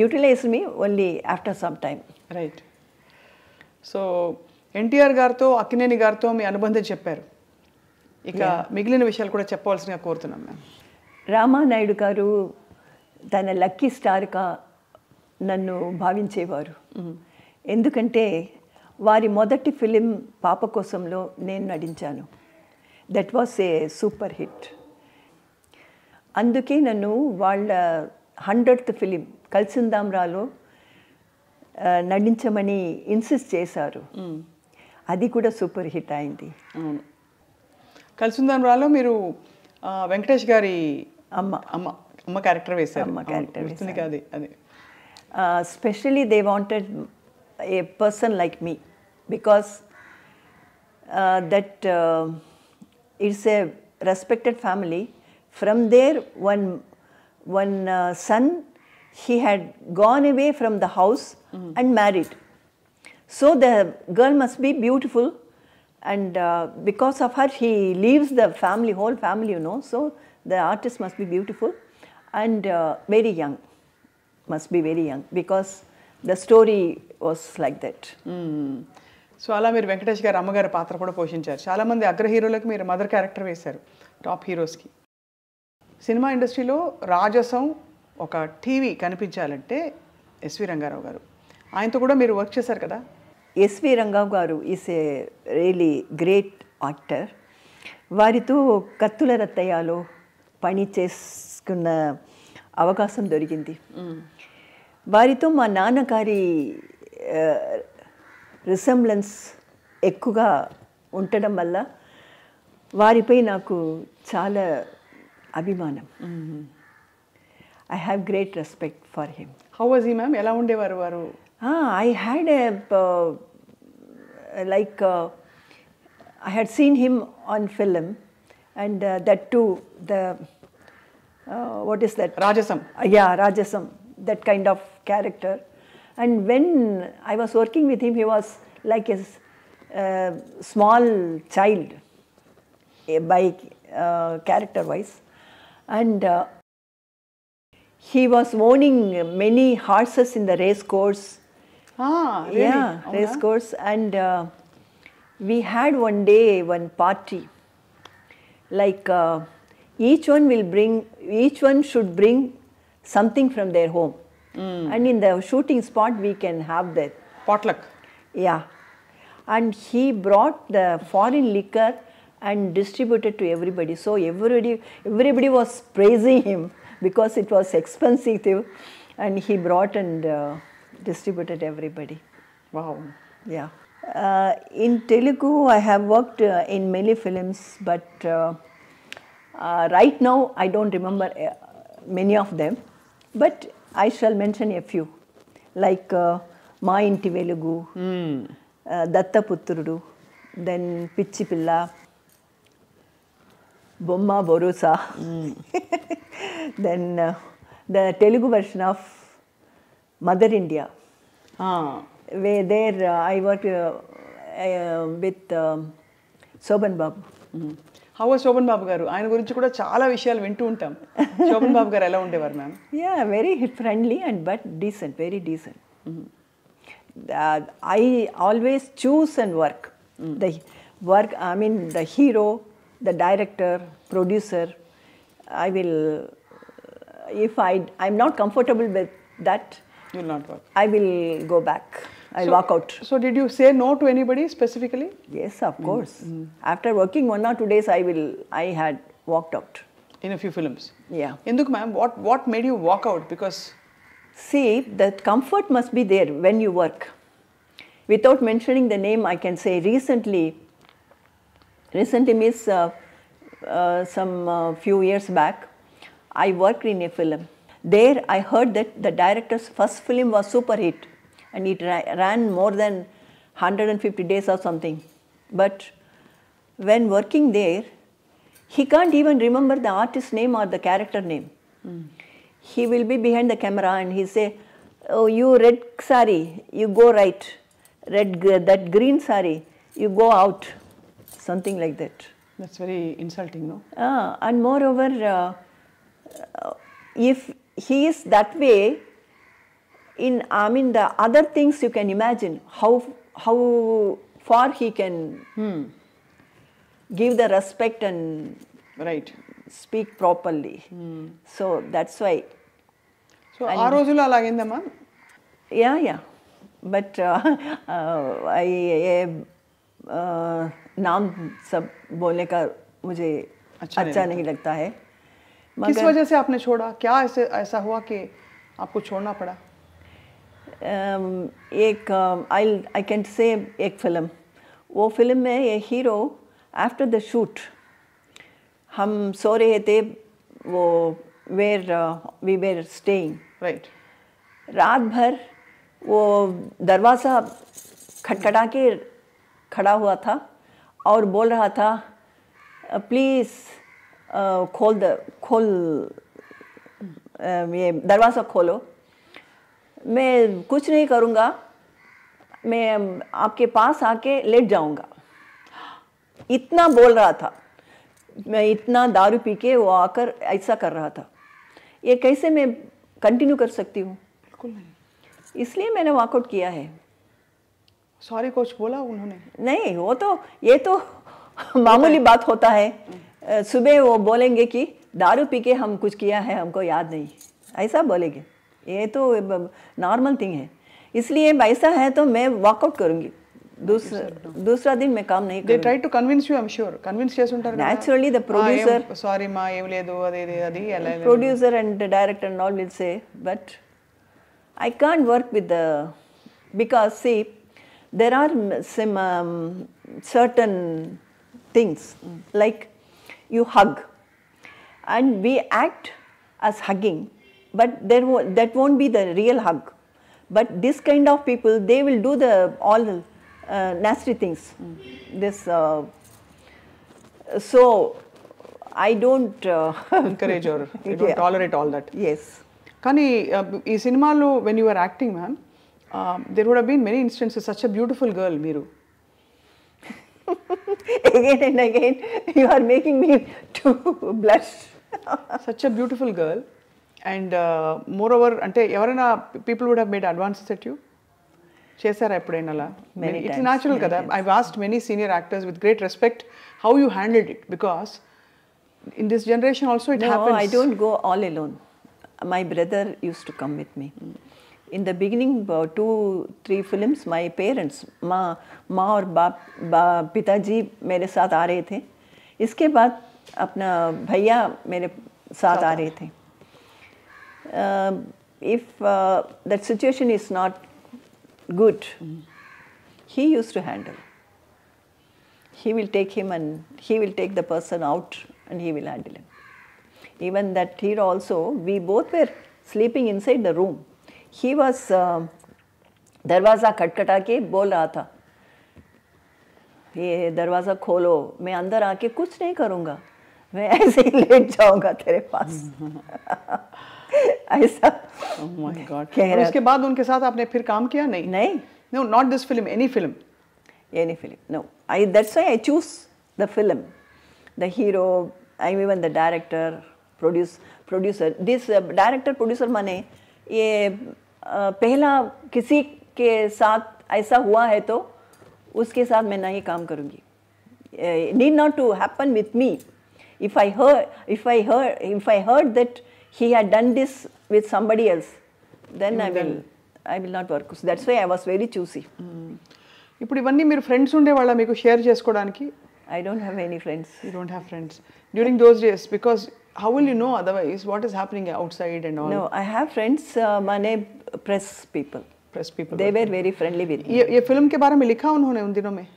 utilized me only after some time. Right. So NTR గారితో అక్కినేని గారితో మీ అనుబంధం చెప్పారు. ఇక మిగిలిన విషయాలు కూడా చెప్పవలసిందిగా కోరుతున్నాం ma'am. Ramanaidu గారు తన లక్కీ స్టార్గా నన్ను భావించేవారు. ఎందుకంటే వారి మొదటి ఫిలిం పాప కోసంలో నేను నటించాను. That was a super hit. అందుకే నన్ను వాళ్ళ 100th ఫిలిం కలిసిందాంరాలో నటించమని ఇన్సిస్ట్ చేశారు. అది కూడా సూపర్ హిట్ అయింది. అవును, కలిసిందాంరాలో మీరు వెంకటేష్ గారి అమ్మ అమ్మ అమ్మ క్యారెక్టర్ వేశారు. అమ్మ క్యారెక్టర్ వేస్తుంది కాదు అది. Especially they wanted a person like me because that it's a respected family. From there, one son, he had gone away from the house and married. So the girl must be beautiful, and because of her, he leaves the family, whole family, you know. So the artist must be beautiful and very young, must be very young, because the story was like that. So అలా మీరు వెంకటేష్ గారు అమ్మగారి పాత్ర కూడా పోషించారు. చాలామంది అగ్ర హీరోలకు మీరు మదర్ క్యారెక్టర్ వేశారు, టాప్ హీరోస్కి. సినిమా ఇండస్ట్రీలో రాజసం ఒక టీవీ కనిపించాలంటే ఎస్వి రంగారావు గారు, ఆయనతో కూడా మీరు వర్క్ చేశారు కదా. ఎస్వి రంగారావు గారు is a really great actor. వారితో కత్తుల రత్తయ్యలో పని చేసుకున్న అవకాశం దొరికింది. వారితో మా నాన్నగారి రిసెంబ్లెన్స్ ఎక్కువగా ఉండడం వల్ల వారిపై నాకు చాలా అభిమానం. I have great respect for him. How was he ma'am? ఎలా ఉండేవారు వారు? I had a like I had seen him on film, and that too, the what is that? Rajasam. Yeah, Rajasam, that kind of character. And when I was working with him, he was like a small child by character-wise. And he was owning many horses in the race course. Really? Yeah, race course. And we had one day one party. Like each one should bring something from their home. And in the shooting spot, we can have that. Potluck. Yeah. And he brought the foreign liquor and distributed to everybody. So everybody was praising him because it was expensive, and he brought and distributed everybody. Wow. Yeah. In Telugu, I have worked in many films, but right now I don't remember many of them. But I shall mention a few, like Ma Inti Velugu, Dattaputrudu, then Pichi Pilla, Bomma Borusa, then the Telugu version of Mother India. Where there I worked with Sobhan Babu. How was Sobhan Babu garu? ఆయన గురించి కూడా చాలా విషయాలు వింటూ ఉంటాం. శోభన్ బాబు గారు ఎలా ఉండేవారు ma'am? Yeah, very friendly and but decent, very decent. I always choose and work. I mean the hero, the director, producer. I will, if I'm not comfortable with that, You will not work. I will go back. I'll walk out. So did you say no to anybody specifically? Yes, of course. After working 1 or 2 days, I had walked out. In a few films? Yeah. Enduk ma'am, what made you walk out? Because see, the comfort must be there when you work. Without mentioning the name, I can say recently means some few years back, I worked in a film. There I heard that the director's first film was super hit, and it ran more than 150 days or something. But when working there, he can't even remember the artist's name or the character name. He will be behind the camera and he say, "Oh, you red sari, you go right. That green sari, you go out." Something like that. That's very insulting, no? And moreover, if he is that way, the other things you can imagine how for he can give the respect and right. speak properly. So that's why. So ఆ రోజుల్లో అలాగైందమ్మా? Yeah. But नाम सब बोलने का मुझे अच्छा नहीं लगता है. किस वजह से आपने छोड़ा? क्या ऐसा हुआ कि आपको छोड़ना पड़ा? एक आई कैन से एक फिल्म, वो फिल्म में ये हीरो आफ्टर द शूट हम सो रहे थे, वो वी वेर स्टेइंग, राइट. रात भर वो दरवाज़ा खटखटा के खड़ा हुआ था और बोल रहा था प्लीज़ ये दरवाज़ा खोलो, मैं कुछ नहीं करूँगा, मैं आपके पास आके लेट जाऊँगा. इतना बोल रहा था. मैं इतना दारू पी के वो आकर ऐसा कर रहा था. ये कैसे मैं कंटिन्यू कर सकती हूँ? बिल्कुल नहीं. इसलिए मैंने वॉकआउट किया है. सॉरी कोच बोला उन्होंने? नहीं, वो तो ये तो मामूली बात होता है. सुबह वो बोलेंगे कि दारू पी के हम कुछ किया है, हमको याद नहीं, ऐसा बोलेंगे. ये तो नॉर्मल थिंग है. इसलिए ऐसा है तो मैं वॉकआउट करूँगी. दूसरा दिन मैं काम नहीं करूँगी. They try to convince you, I'm sure. Convince చేస్తుంటారు కదా. Naturally the producer, sorry మా ఏం లేదు అది producer and the director and all will say, but I can't work with the, because see there are some certain things like you hug and we act as hugging, but that won't be the real hug. But this kind of people, they will do all the nasty things. This so I don't encourage or you don't tolerate all that. Yes. కానీ ఈ సినిమాలో when you were acting ma'am, there would have been many instances, such a beautiful girl మీరు. Again and again you are making me to blush. Such a beautiful girl and moreover అంటే ఎవరైనా people would have made advances at you? చేశారా ఎప్పుడైనా అలా? It's natural కదా. I've asked many senior actors with great respect how you handled it, because in this generation also it happens. No, I don't go all alone. My brother used to come with me. In the beginning, 2-3 films, my parents, माँ और पिताजी मेरे साथ आ रहे थे. इसके बाद अपना भैया मेरे साथ आ रहे थे. If that situation is not good, he used to handle. He will take him and he will take the person out and he will handle him. Even that hero also, we both were sleeping inside the room. He was दरवाज़ा खटखटा के बोल रहा था ये दरवाज़ा खोलो, मैं अंदर आके कुछ नहीं करूँगा, मैं ऐसे ही लेट जाऊँगा तेरे पास. ऐसा. Oh my God. और उसके बाद उनके साथ आपने फिर काम किया? नहीं. No, not this film, any film. Any film. No. That's why I choose the film, the hero, even the director, producer. This director producer माने ये पहला किसी के साथ ऐसा हुआ है तो उसके साथ मैं नहीं काम करूँगी. Need not to happen with me. If I heard that he had done this with somebody else, then I will not work. So that's why I was very choosy. ఇప్పుడు ఇవన్నీ మీరు ఫ్రెండ్స్ ఉండేవాళ్ళ మీకు షేర్ చేసుకోవడానికి? I don't have any friends. You don't have friends during those days, because how will you know otherwise what is happening outside and all? No, I have friends, माने press people. They were very friendly with me. ये film के बारे में लिखा उन्होंने उन दिनों में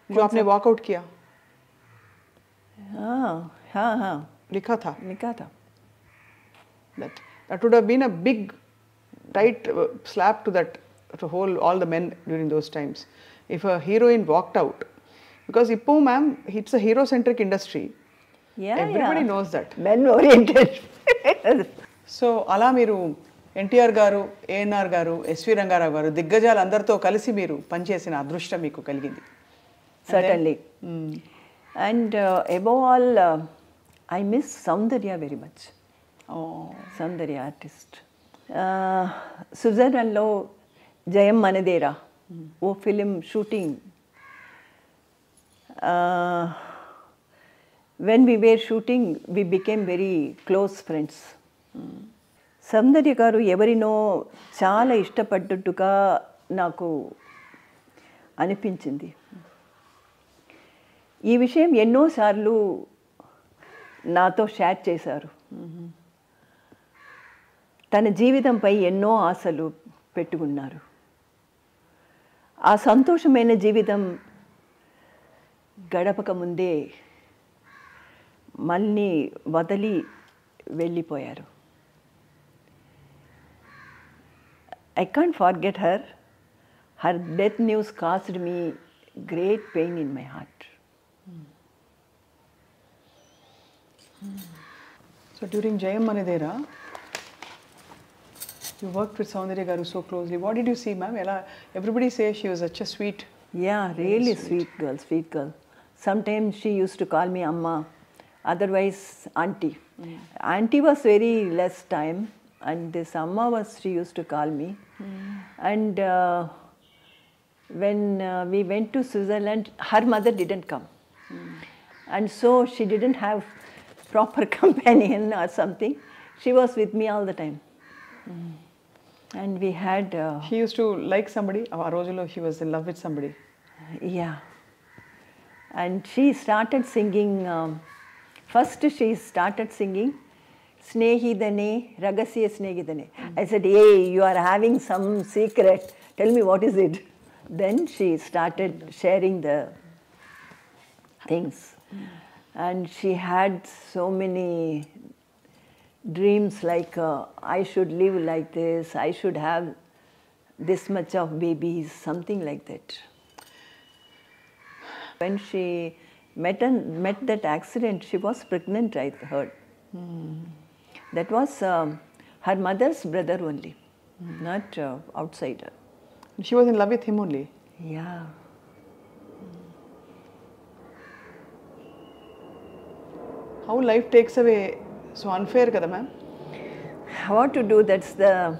जो आपने वॉकआउट किया? हाँ. लिखा था. That would have been a big tight slap to all the men during those times if a heroine walked out, because Ippo ma'am, it's a hero centric industry. Everybody knows that. Men oriented. So అలా మీరు ఎన్టీఆర్ గారు, ఏఎన్ఆర్ గారు, SV Rangarao గారు దిగ్గజాలు అందరితో కలిసి మీరు పనిచేసిన అదృష్టం మీకు కలిగింది. Certainly. And above all, I miss Soundarya very much. Soundarya artist. Switzerland లో జయం మనదేరా वो film shooting. When we were shooting, we became very close friends. సౌందర్య గారు ఎవరినో చాలా ఇష్టపడ్డట్టుగా నాకు అనిపించింది. ఈ విషయం ఎన్నోసార్లు నాతో షేర్ చేశారు. తన జీవితంపై ఎన్నో ఆశలు పెట్టుకున్నారు. ఆ సంతోషమైన జీవితం గడపక ముందే మళ్ళీ వదిలి వెళ్ళిపోయారు. I can't forget her. Her death news caused me great pain in my heart. So during Jayam Manedera, you worked with Soundarya Garu so closely. What did you see, ma'am? Everybody says she was such a sweet. Yeah, really sweet girl, sweet girl. Sometimes she used to call me Amma, otherwise Auntie. Auntie was very less time, and this Amma was, she used to call me. And when we went to Switzerland, her mother didn't come. And so she didn't have proper companion or something. She was with me all the time. And we had... She used to like somebody. A రోజులో she was in love with somebody. Yeah. And she started singing... first she started singing Snehidane, Ragasya Snehidane. I said, hey, you are having some secret. Tell me what is it? Then she started sharing the things. And she had so many dreams like, I should live like this, I should have this much of babies, something like that. When she met that accident, she was pregnant, I heard. That was her mother's brother only, not outsider. She was in love with him only? Yeah. How life takes away so unfair, kada ma'am? What to do? That's the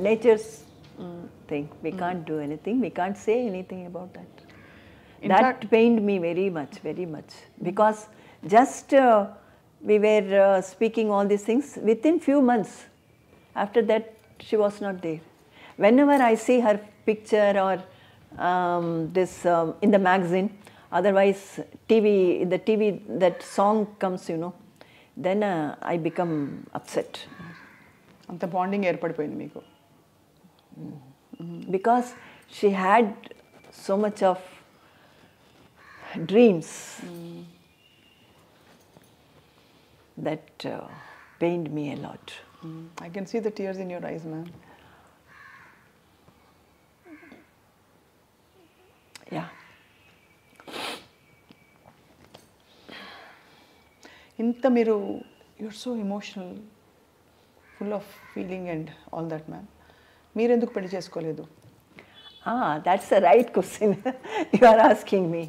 nature's thing. We can't do anything. We can't say anything about that. That pained me very much, very much. Because just we were speaking all these things. Within few months, after that, she was not there. Whenever I see her picture or this in the magazine, otherwise in the TV, that song comes, you know, then I become upset. అంత bonding ఏర్పడిపోయింది మీకు. Because she had so much of dreams that pained me a lot. I can see the tears in your eyes, ma'am. Yeah. ఇంత మీరు you're so emotional, full of feeling and all that, ma'am. మీరు ఎందుకు పెళ్లి చేసుకోలేదు? That's the right question you are asking me.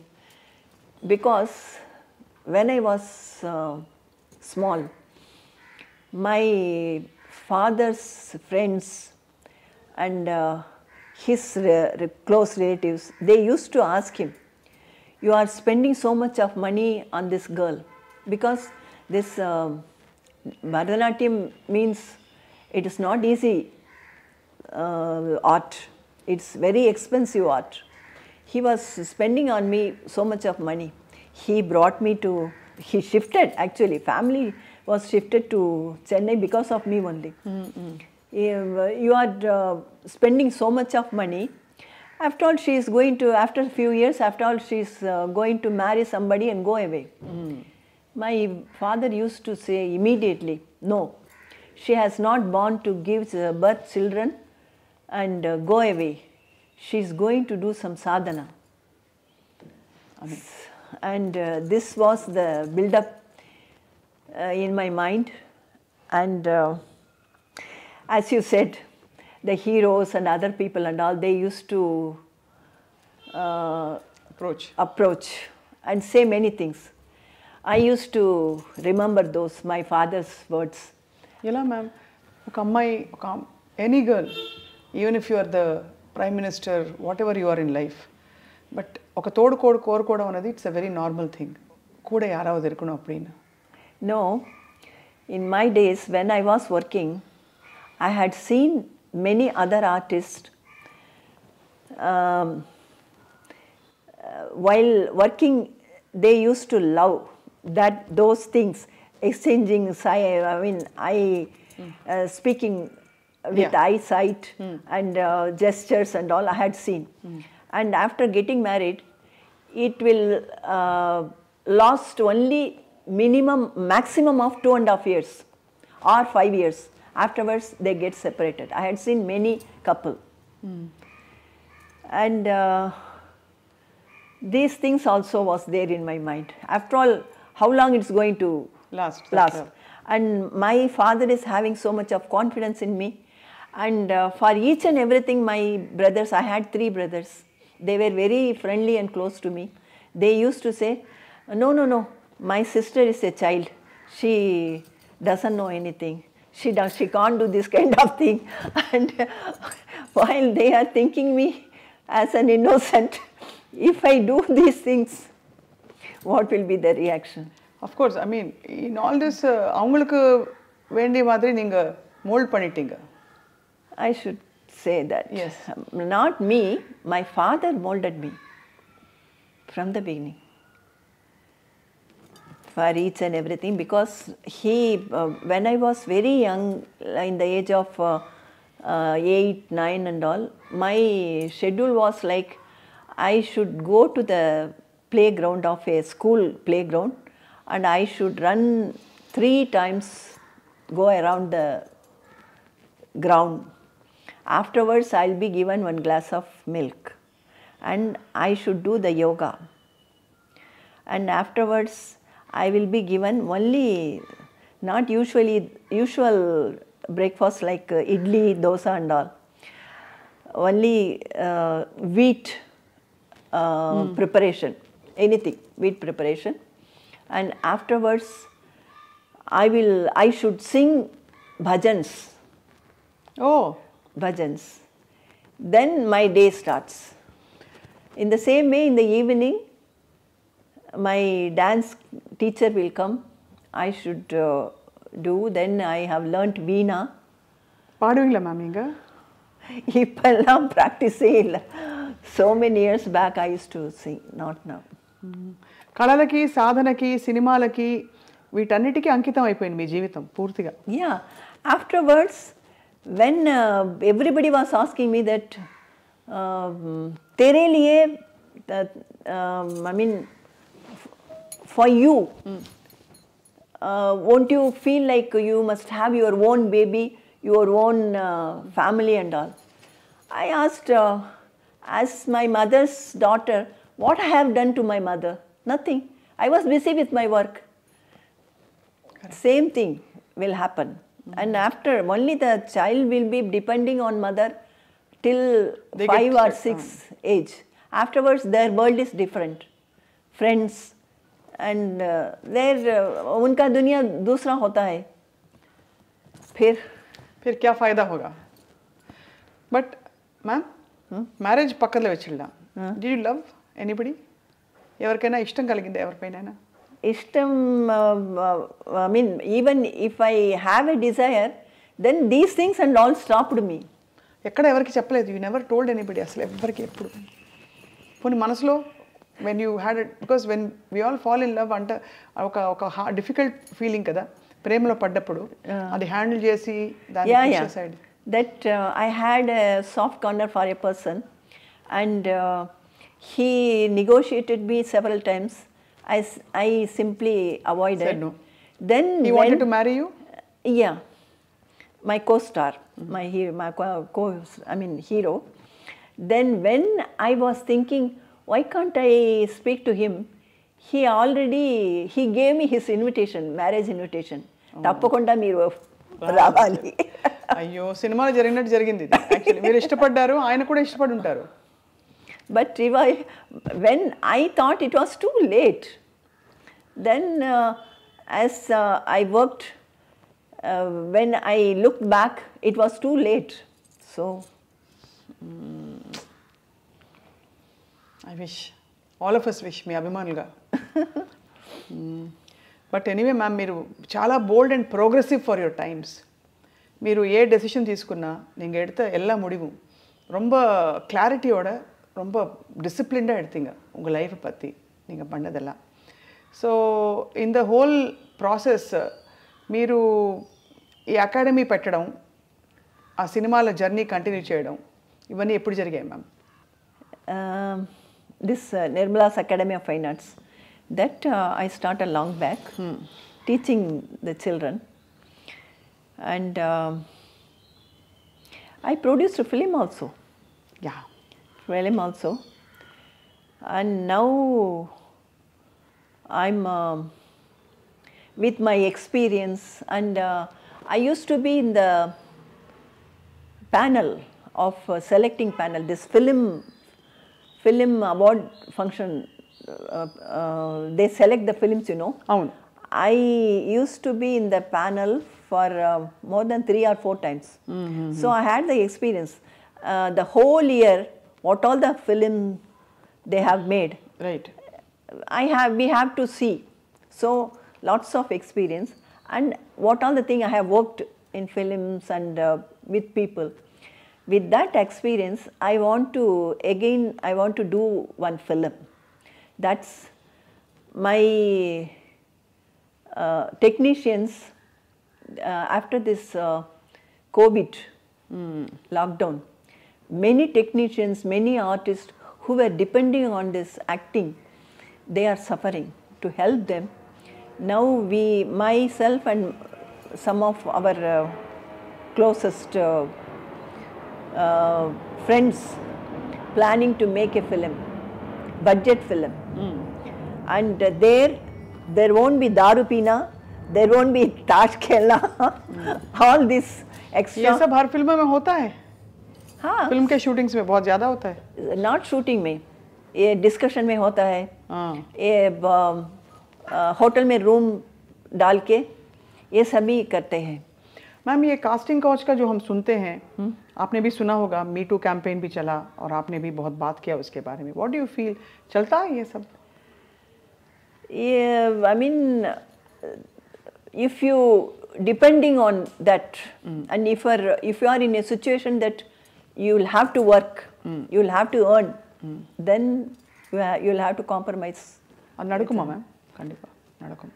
Because when I was small, my father's friends and his close relatives, they used to ask him, you are spending so much of money on this girl. Because this Bharatanatyam means it is not easy art. It's very expensive art. He was spending on me so much of money. He brought me to, he shifted actually, family was shifted to Chennai because of me only. You are spending so much of money. After all, she is going to, after a few years, after all, she is going to marry somebody and go away. My father used to say immediately, no, she has not born to give birth children and go away. She is going to do some sadhana. And this was the build-up in my mind. And as you said, the heroes and other people and all, they used to approach and say many things. I used to remember those, my father's words. ఎలా ma'am, ఒక అమ్మాయి, any girl even if you are the prime minister whatever you are in life but ఒక తోడు కోరుకోవడం అనేది it's a very normal thing కూడా యారాவது இருக்கணும் அப்படின்னு. No, in my days when I was working, I had seen many other artists while working. They used to love those things, exchanging speaking with eyesight and gestures and all. I had seen, and after getting married, it will last only maximum of 2.5 years or 5 years. Afterwards, they get separated. I had seen many couple, and these things also was there in my mind. After all, how long it's going to last? And my father is having so much of confidence in me, and for each and everything, my brothers, I had 3 brothers. They were very friendly and close to me. They used to say, no, my sister is a child. She doesn't know anything. She can't do this kind of thing. And while they are thinking me as an innocent, if I do these things, what will be the reaction? Of course, I mean, in all this, அவங்களுக்கு வேண்டிய மாதிரி நீங்க mould பண்ணிட்டீங்க. I should say that. Yes. Not me, my father molded me from the beginning for each and everything, because he, when I was very young, in the age of 8, 9 and all, my schedule was like I should go to the playground of a school playground and I should run 3 times, go around the ground. Afterwards, I'll be given 1 glass of milk and I should do the yoga. And afterwards, I will be given only, not usual breakfast like idli, dosa and all. Only wheat preparation, anything, wheat preparation. And afterwards, I should sing bhajans. Oh. Bhajans. Then my day starts. In the same way, in the evening, my dance teacher will come. I should do. Then I have learnt veena. பாடுவீங்களா ma'am நீங்க? இப்பெல்லாம் ப்ராக்டிஸே இல்லை. So many years back I used to sing, not now. కళలకి సాధనకి సినిమాలకి వీటన్నిటికీ అంకితం అయిపోయింది మీ జీవితం పూర్తిగా. Yeah. Afterwards, when everybody was asking me that, तेरे लिए, I mean, for you, won't you feel like you must have your own baby, your own family and all? I asked, as my mother's daughter, what I have done to my mother? Nothing. I was busy with my work. Correct. Same thing will happen. And after, only the child will be depending on mother till 5 or 6 age. Afterwards, their world is different. Friends, and उनका दुनिया दूसरा होता है. फिर क्या फायदा होगा? But ma'am, marriage పక్కలో వెచ్చిల్లా. Did you love anybody? ఎవరికైనా ఇష్టం కలిగిందా ఎవరిపైనా? ఇష్టం, I mean, even if I have a desire, then these things and all stopped me. ఎక్కడ ఎవరికి చెప్పలేదు? You never told anybody అసలు ఎవరికి ఎప్పుడు? పోనీ మనసులో when you had it, because when we all fall in love అంటే ఒక డిఫికల్ట్ ఫీలింగ్ కదా ప్రేమలో పడ్డప్పుడు, అది హ్యాండిల్ చేసి దాన్ని side. That I had a soft corner for a person and he negotiated me several times. I simply avoided. Said no. Then he wanted to marry you? Yeah, my co-star, my hero. Then when I was thinking, why can't I speak to him? He gave me his invitation, marriage invitation. తప్పకుండా మీరు రావాలి. అయ్యో, సినిమాలో జరిగినట్టు జరిగింది ఇది. Actually మీరు ఇష్టపడ్డారు, ఆయన కూడా ఇష్టపడి ఉంటారు. But when I thought it was too late, then as I worked, when I looked back, it was too late. So I wish all of us wish మీ అభిమానులుగా. బట్ ఎనీవే మ్యామ్, మీరు చాలా bold and progressive for your times. మీరు ఏ decision తీసుకున్నా நீங்கள் எடுத்த எல்லா முடிவும் ரொம்ப கிளாரிட்டியோட ரொம்ப டிசிப்ளின்டாக எடுத்தீங்க உங்கள் லைஃப்பை பற்றி நீங்கள் பண்ணதெல்லாம். So in the whole process మీరు ఈ అకాడమీ పెట్టడం, ఆ సినిమాల జర్నీ కంటిన్యూ చేయడం, ఇవన్నీ ఎప్పుడు జరిగాయి ma'am? This Nirmala's Academy of Fine Arts, that I started long back, teaching the children, and I produced a film also. Yeah. Film also, and now I'm with my experience, and I used to be in the panel of selecting panel, this film award function. They select the films, you know. I used to be in the panel for more than 3 or 4 times. So I had the experience. The whole year, what all the film they have made. Right. We have to see. So lots of experience, and what all the thing I have worked in films and with people. With that experience, I want to do one film. That's my technicians, after this COVID lockdown, many technicians, many artists who were depending on this acting, they are suffering. To help them, now myself and some of our closest friends planning to make a film, budget film, and there won't be daru pina, there won't be tash khela, all this extra. ये सब हर film में होता है? हाँ, film के shootings में बहुत ज़्यादा होता है. नॉट शूटिंग में, ये डिस्कशन में होता है. ये होटल में रूम डाल के ये सभी करते हैं. मैम, ये कास्टिंग काउच का जो हम सुनते हैं, आपने भी सुना होगा, मी टू कैंपेन भी चला और आपने भी बहुत बात किया उसके बारे में. व्हाट डू यू फील, चलता है ये सब? I mean, if you depending on that, and if you are in a situation that you will have to work, you will have to earn, then you will have to compromise. అది నడుకుమా ma'am? కండిపా నడుకుం.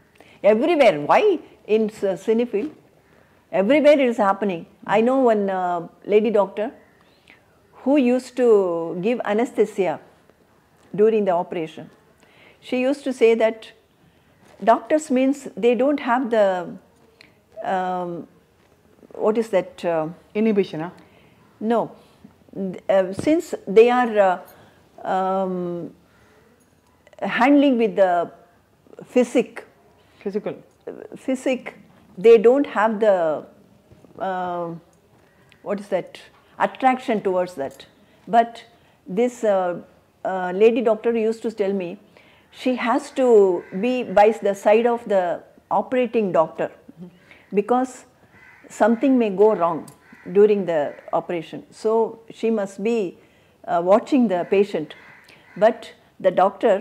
Everywhere. Why in cinefield? Everywhere it is happening. I know one lady doctor who used to give anesthesia during the operation. She used to say that doctors means they don't have the what is that? Inhibition, huh? No. Since they are handling with the Physical. They don't have the what is that, attraction towards that. But this lady doctor used to tell me she has to be by the side of the operating doctor, because something may go wrong during the operation. So she must be watching the patient. But the doctor,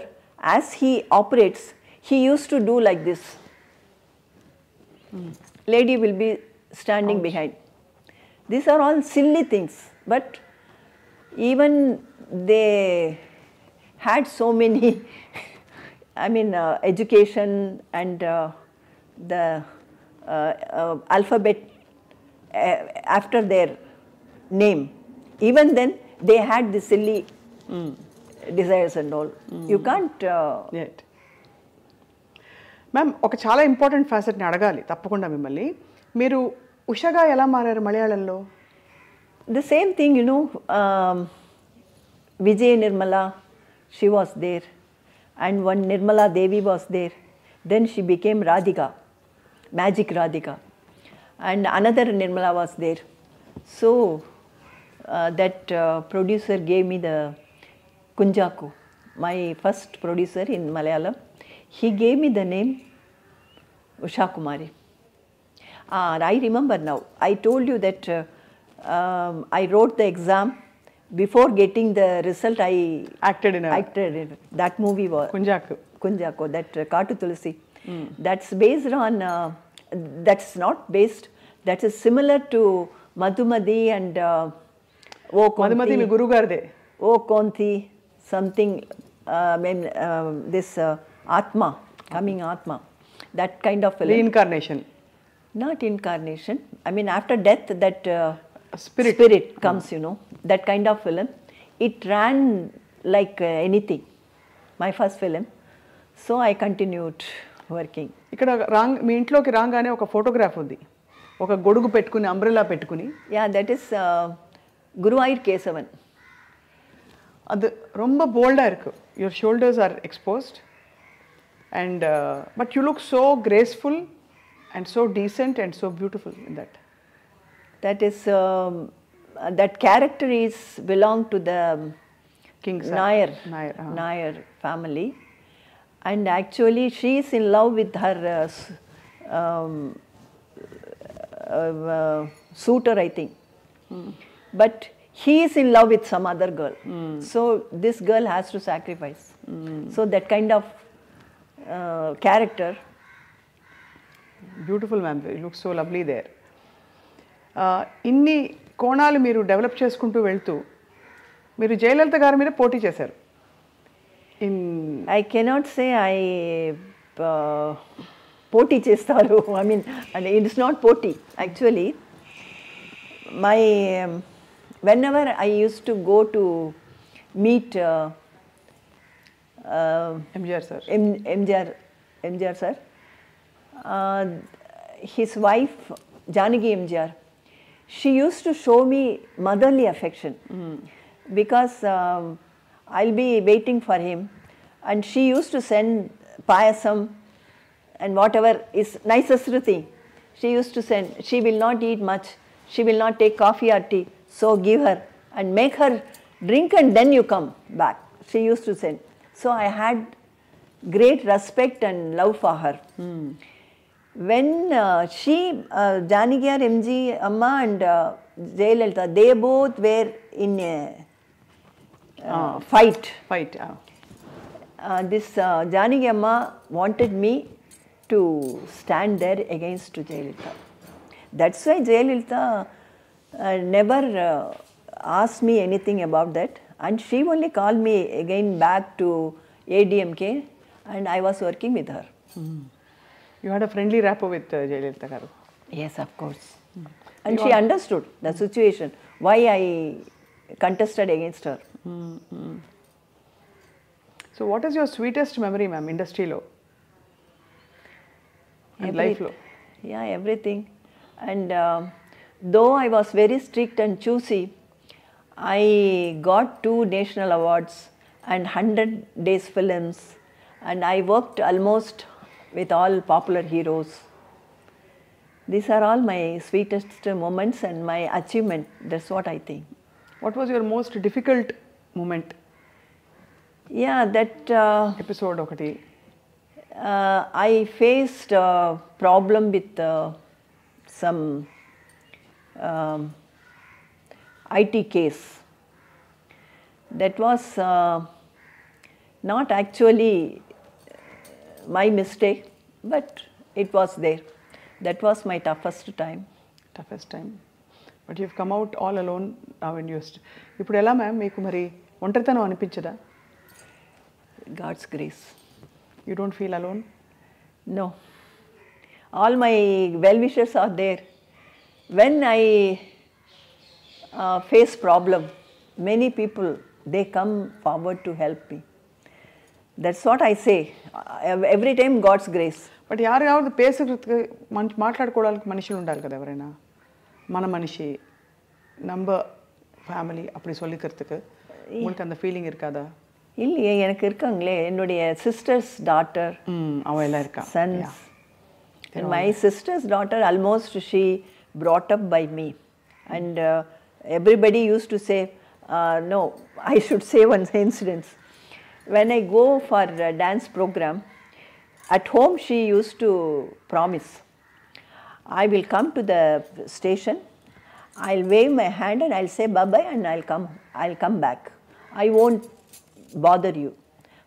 as he operates, he used to do like this. Lady will be standing behind. These are all silly things, but even they had so many education and the alphabet after their name. Even then they had the silly desires and all. You can't Yet. Ma'am, ఒక చాలా important ఫ్యాసెట్ని అడగాలి తప్పకుండా మిమ్మల్ని. మీరు ఉషగా ఎలా మారారు మలయాళంలో? the same thing, you know, Vijay Nirmala, she was there, and one Nirmala Devi was there. Then she became Radhika, Magic Radhika, and another Nirmala was there. So that producer gave me the Kunjaku, my first producer in Malayalam. He gave me the name Usha Kumari. I remember now. I told you that I wrote the exam before getting the result, I Acted in a acted in that movie was Kunjaku. Kunjako, that Katu Tulsi. That's based on, that's not based, that is similar to Madhumati and O Madhumati మీ గురువు గారిదే. O Konti, something, this Atma, coming Atma, that kind of film. Reincarnation. Not incarnation. I mean, after death, that Spirit. comes, you know, that kind of film. It ran like anything, my first film. So I continued working. ఇక్కడ మీ ఇంట్లోకి రాగానే ఒక photograph ఉంది, ఒక గొడుగు పెట్టుకుని umbrella పెట్టుకుని. Yeah, that is Guruvayur Kesavan. அது ரொம்ப போல்டா இருக்கு. Your shoulders are exposed and but you look so graceful and so decent and so beautiful in that. That is that character is belong to the King Nair family, and actually she is in love with her suitor, I think. But he is in love with some other girl. So this girl has to sacrifice. So that kind of character. Beautiful, ma'am. You look so lovely there. ఇన్ని కోణాలు మీరు develop చేసుకుంటూ వెళ్తూ మీరు జయలలిత గారి మీద పోటీ చేశారు. I cannot say I poti chestaru. I mean, it is not poti. Actually, my whenever I used to go to meet MGR sir, MGR sir, his wife Janaki MGR, she used to show me motherly affection because I'll be waiting for him, and she used to send payasam and whatever is nicest thing. She used to send. She will not eat much. She will not take coffee or tea. So give her and make her drink, and then you come back. She used to send. So I had great respect and love for her. When she, Janaki MG Amma and Jayalalitha, they both were in a fight. This Janaki Amma wanted me to stand there against Jayalalitha. That's why Jayalalitha never asked me anything about that, and she only called me again back to ADMK, and I was working with her. You had a friendly rapport with Jayalalitha garu. Yes, of course. And she understood the situation, why I contested against her. So what is your sweetest memory, ma'am, industry lo and life lo? Yeah, everything. And though I was very strict and choosy, I got 2 national awards and 100 days films, and I worked almost with all popular heroes. These are all my sweetest moments and my achievement. That's what I think. What was your most difficult moment? Yeah, that Episode okati. I faced a problem with some IT case. That was not actually my mistake, but it was there. That was my toughest time. But you've come out all alone now and used. ఇప్పుడు ఎలా ma'am మీకు మరి ఒంటరితనం అనిపించదా? God's grace. You don't feel alone? No. All my well-wishers are there. When I face problem, many people, they come forward to help me. That's what I say. Every time God's grace. But యారు పేసుకు మాట్లాడుకోవడానికి మనుషులు ఉండాలి కదా ఎవరైనా. మన మనిషి நம்ம family அப்படி சொல்லிக்கிறதுக்கு உங்களுக்கு அந்த ஃபீலிங் இருக்காதா? இல்லையே, எனக்கு இருக்காங்களே. என்னுடைய சிஸ்டர்ஸ் டாட்டர் அவ எல்லாம் இருக்கா. Sons. And my sister's daughter, almost she brought up by me. And everybody used to say, no, I should say one incident. When I go for a dance program, at home she used to promise, I will come to the station, I'll wave my hand and I'll say bye-bye and I'll come back. I won't bother you.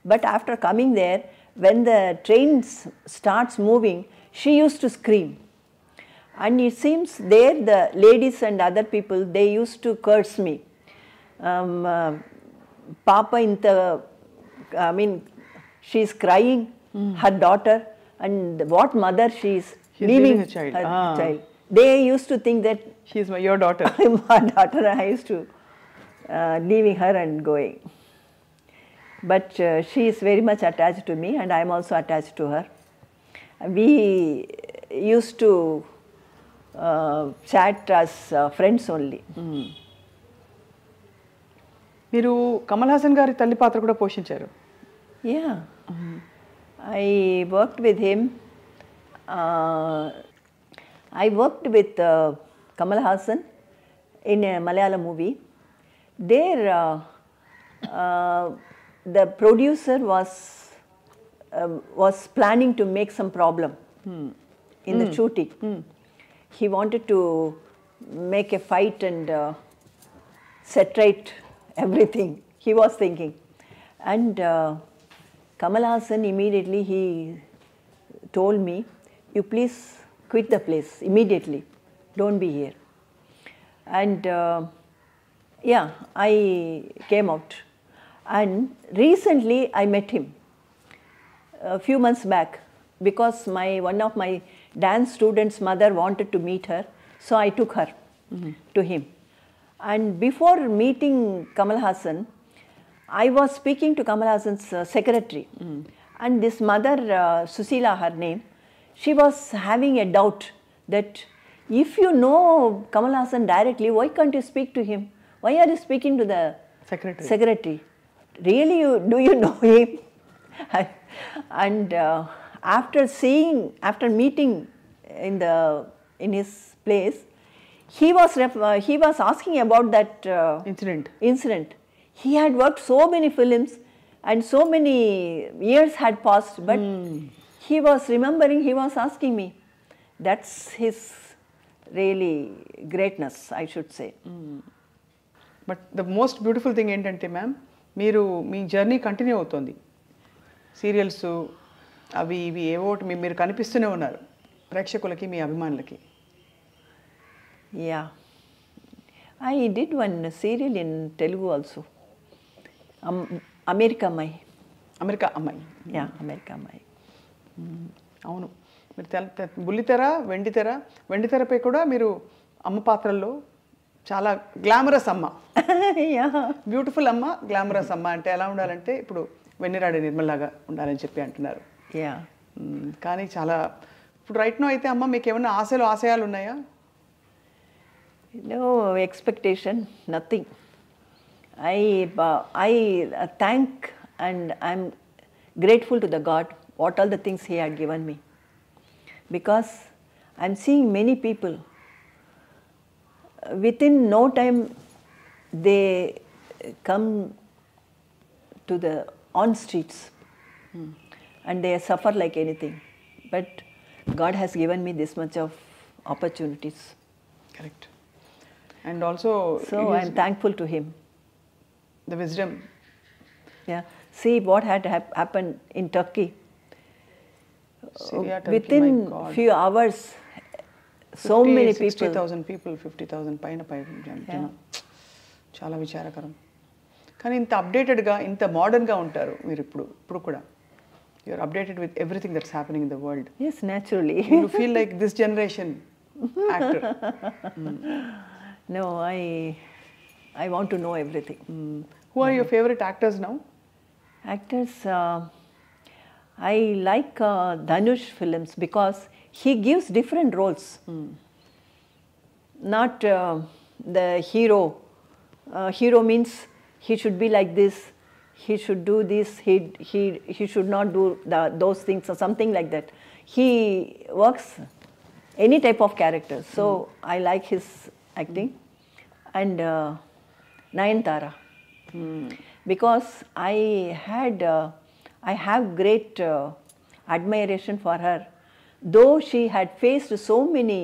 But after coming there, when the train starts moving, she used to scream. And it seems there the ladies and other people, they used to curse me. Papa she's crying, her daughter, and what mother she's leaving a child. They used to think that she's your daughter. I'm my daughter. I used to leaving her and going. But she is very much attached to me, and I am also attached to her. We used to chat as friends only. మీరు కమల్ హాసన్ గారి తల్లి పాత్ర కూడా పోషించారు. Yeah, I worked with him. I worked with Kamal Hassan in a Malayalam movie. There, the producer was planning to make some problem in the shooting. He wanted to make a fight and set right everything. He was thinking, and Kamal Hassan immediately he told me, "You please quit the place immediately. Don't be here." And yeah, I came out. And recently I met him a few months back because one of my dance students' mother wanted to meet her, so I took her to him. And before meeting Kamal Hassan, I was speaking to Kamal Hassan's secretary, and this mother, Susila, her name, she was having a doubt that if you know Kamal Hassan directly, why can't you speak to him? Why are you speaking to the secretary? Really, do you know him? And after meeting in his place, he was asking about that incident. He had worked so many films and so many years had passed, but he was remembering, he was asking me. That's his really greatness, I should say. But the most beautiful thing ఏంటంటే ma'am, మీరు మీ journey continue అవుతుంది. Serials అవి ఇవి ఏవోటి మీరు కనిపిస్తూనే ఉన్నారు ప్రేక్షకులకి, మీ అభిమానులకి. Yeah, I did one serial in Telugu also. America అమ్మాయి. Yeah, అమెరికా అమ్మాయి. అవును, మీరు బుల్లితెర, వెండితెరపై కూడా మీరు అమ్మ పాత్రల్లో చాలా గ్లామరస్ అమ్మ, బ్యూటిఫుల్ అమ్మ, గ్లామరస్ అమ్మ. అంటే ఎలా ఉండాలంటే ఇప్పుడు వెన్నెర ఆడై నిర్మలాగా ఉండాలని చెప్పి అంటున్నారు. కానీ చాలా ఇప్పుడు రైట్ నో అయితే అమ్మ మీకు ఏమైనా ఆశయాలు ఉన్నాయా? No expectation, nothing. I thank and I'm grateful to the God what all the things He had given me, because I'm seeing many people within no time they come to the on streets and they suffer like anything, but God has given me this much of opportunities. Correct. And also, so I'm thankful to Him. The wisdom. Yeah. See what had happened in Turkey. Syria, Turkey, within few hours, so many people. 60,000 people, 50,000 పైన చాలా విచారకరం. కానీ ఇంత అప్డేటెడ్గా, ఇంత మోడర్న్గా ఉంటారు మీరు ఇప్పుడు కూడా. You're updated with everything that's happening in the world. Yes, naturally. You feel like this generation actor. No, I want to know everything. Who are your favorite actors now? Actors, I like Dhanush films because he gives different roles. Not the hero. Hero means he should be like this, he should do this, he should not do those things or something like that. He works any type of character. So I like his acting. And Nayanthara, because I have great admiration for her, though she had faced so many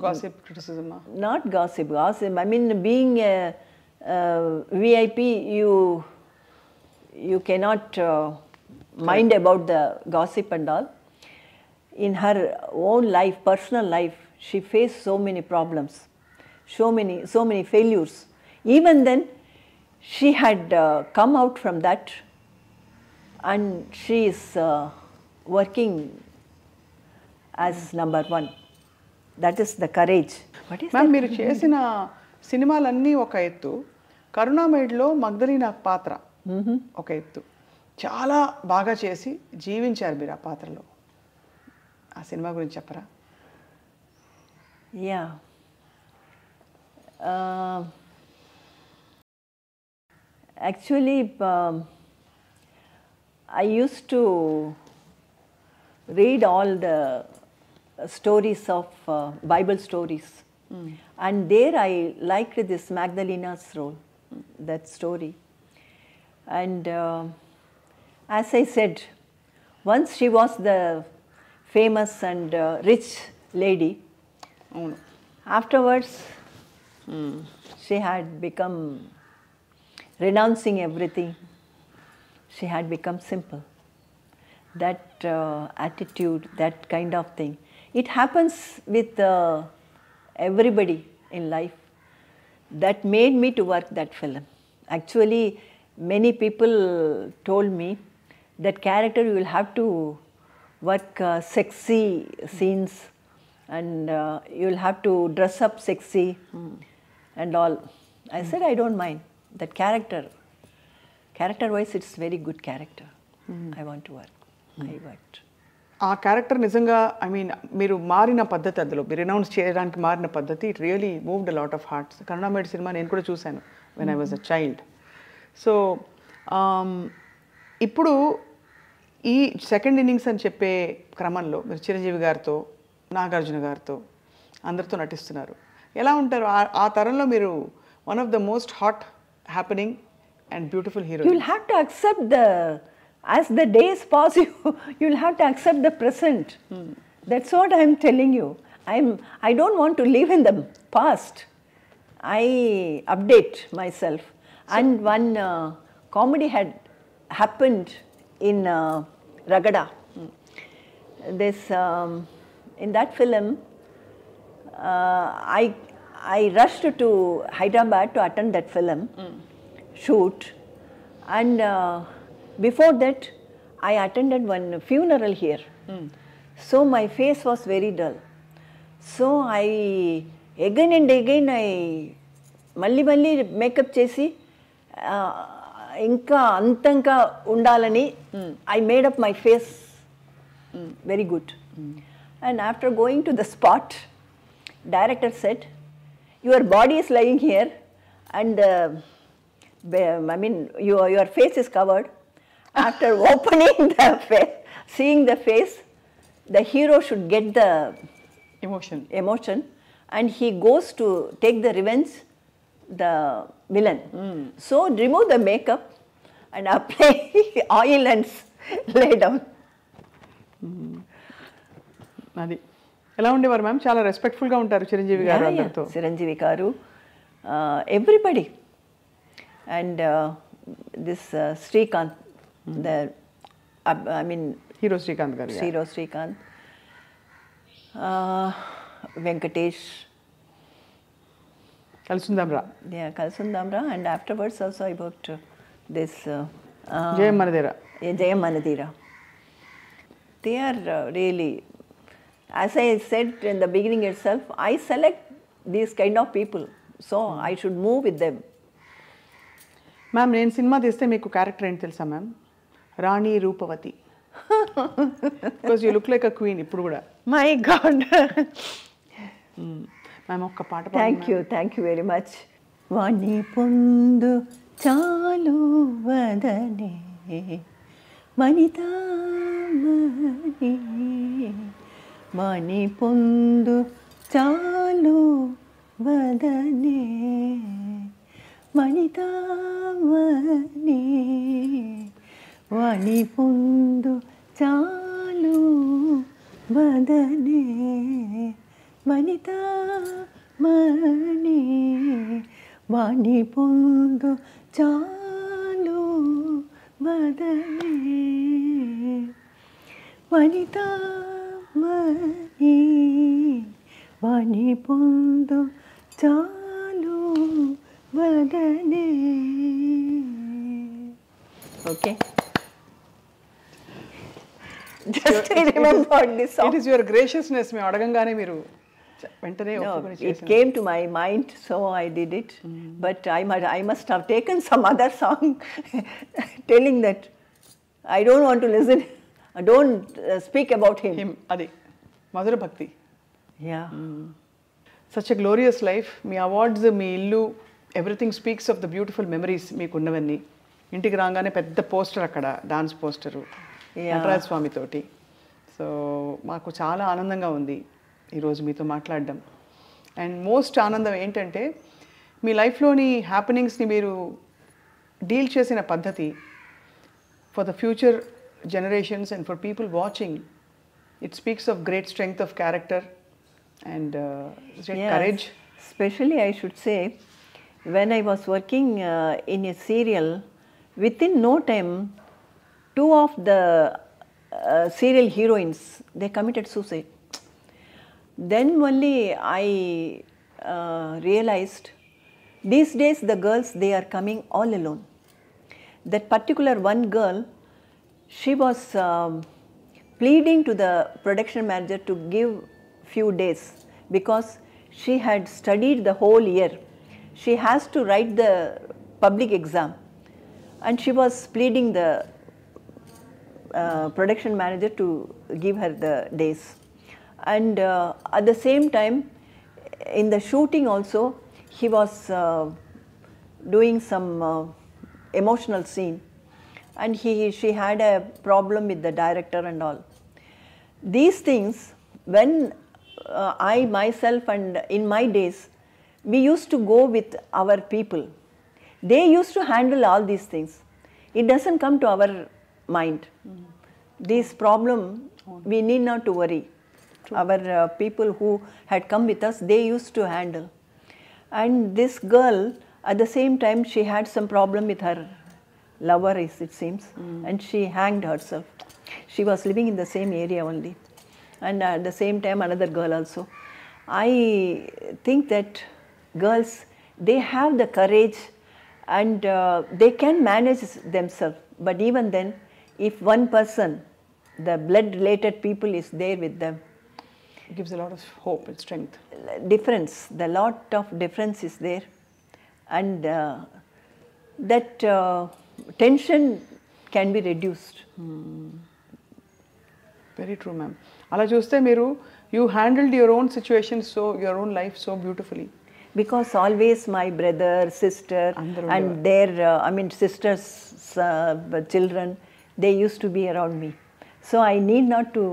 Gossip, criticism. Not gossip. I mean, being a VIP, you cannot mind about the gossip and all. In her own life, personal life, she faced so many problems, so many failures. Even then, she had come out from that, and she is working as number one. That is the courage. Ma'am, మీరు చేసిన సినిమాలన్నీ ఒక ఎత్తు, కరుణామయుడిలో మగ్ధలీనా పాత్ర ఒక ఎత్తు. చాలా బాగా చేసి జీవించారు మీరు ఆ పాత్రలో. ఆ సినిమా గురించి చెప్పరా? Yeah. Actually, I used to read all the stories of Bible stories, and there I liked this Magdalena's role, that story. And as I said, once she was the famous and rich lady. Afterwards, she had become, renouncing everything, she had become simple. That attitude, that kind of thing. It happens with everybody in life. That made me to work that film. Actually, many people told me that character you will have to work sexy scenes, and you will have to dress up sexy and all. I said I don't mind. That character wise, it's very good character. I want to work. I worked. ఆ character నిజంగా, I mean, మీరు మారిన పద్ధతి, అందులో మీరు announce చేయడానికి మారిన పద్ధతి, it really moved a lot of hearts. కరుణామయుడి సినిమా నేను కూడా చూశాను when I was a child. So ఇప్పుడు ఈ సెకండ్ ఇన్నింగ్స్ అని చెప్పే క్రమంలో మీరు చిరంజీవి గారితో, నాగార్జున గారితో, అందరితో నటిస్తున్నారు. ఎలా ఉంటారు ఆ తరంలో? మీరు one of the most hot happening and beautiful hero. You will have to accept as the days pass, you will have to accept the present. That's what I am telling you. I don't want to live in the past. I update myself. And one comedy had happened in Ragada. This in that film, I rushed to Hyderabad to attend that film shoot, and before that, I attended one funeral here. So my face was very dull. So again and again మళ్ళీ makeup చేసి ఇంకా అంతంగా ఉండాలని I made up my face very good. And after going to the spot, director said, your body is lying here, and I mean your face is covered. After opening the face, seeing the face, the hero should get the emotion, and he goes to take the revenge, the villain. So remove the makeup and apply oil and lay down. అది ఎలా ఉండేవారు ma'am? చాలా రెస్పెక్ట్ఫుల్గా ఉంటారు చిరంజీవి గారు అందరితో. చిరంజీవి గారు, everybody, and this Srikanth, I mean hero Srikanth garu, hero Srikanth, Venkatesh, Kalsundamra. Yeah, Kalsundamra, and afterwards also I worked this Jayam Manadira. Jayam Manadira. They are really, as I said in the beginning itself, I select these kind of people, so I should move with them. Ma'am, నేను సినిమా తీస్తే మీకు character ఏంటి తెలుసా ma'am? Rani Rupavathi. Because you look like a queen ఇప్పుడు కూడా. My god. Ma'am, ఒక్క పాట. Thank you very much. వాణి పొందు చాలు వదనే వనితామణి, వాణి పొందు చాలు వదనే వనితామణి, వాణి పొందు చాలు వదనే వనితామణి. వదనే వాణి పొందు చాలు వదనే వనితామణి వాణి పొందు చాలు వదనే. Okay. Just I remembered this song. It is your graciousness. మేము అడగంగానే మీరు వెంటనే ఒప్పుకొని It చేశారు. came to my mind, so I did it. But I must have taken some other song telling that I don't want to listen. I don't speak about him. అది మధుర భక్తి. Yeah. Such a glorious life. మీ awards, మీ ఇల్లు, everything speaks of the beautiful memories మీకున్నవన్నీ. ఇంటికి రాగానే పెద్ద పోస్టర్ అక్కడ, డాన్స్ పోస్టరు నటరాజ స్వామితోటి. సో మాకు చాలా ఆనందంగా ఉంది ఈరోజు మీతో మాట్లాడడం. అండ్ మోస్ట్ ఆనందం ఏంటంటే మీ లైఫ్లోని హ్యాపెనింగ్స్ని మీరు డీల్ చేసిన పద్ధతి for the future generations and for people watching, it speaks of great strength of character and great courage. Especially I should say, when I was working in a serial, within no time, 2 of the serial heroines, they committed suicide. Then only I realized, these days the girls, they are coming all alone. That particular one girl, she was pleading to the production manager to give few days because she had studied the whole year. She has to write the public exam, and she was pleading the production manager to give her the days. And at the same time, in the shooting also, he was doing some emotional scene. And she had a problem with the director and all. These things, when I myself and in my days, we used to go with our people. They used to handle all these things. It doesn't come to our mind. This problem, we need not to worry. Our people who had come with us, they used to handle. And this girl, at the same time, she had some problem with her lover, it seems, and she hanged herself. She was living in the same area only, and at the same time another girl also. I think that girls, they have the courage and they can manage themselves, but even then, if one person, the blood related people is there with them, it gives a lot of hope and strength. Difference, the lot of difference is there, and that tension can be reduced. Very true, ma'am. అలా చూస్తే మీరు you handled your own situation, so your own life so beautifully. Because always my brother, sister, and their sisters, children, they used to be around me. So I need not to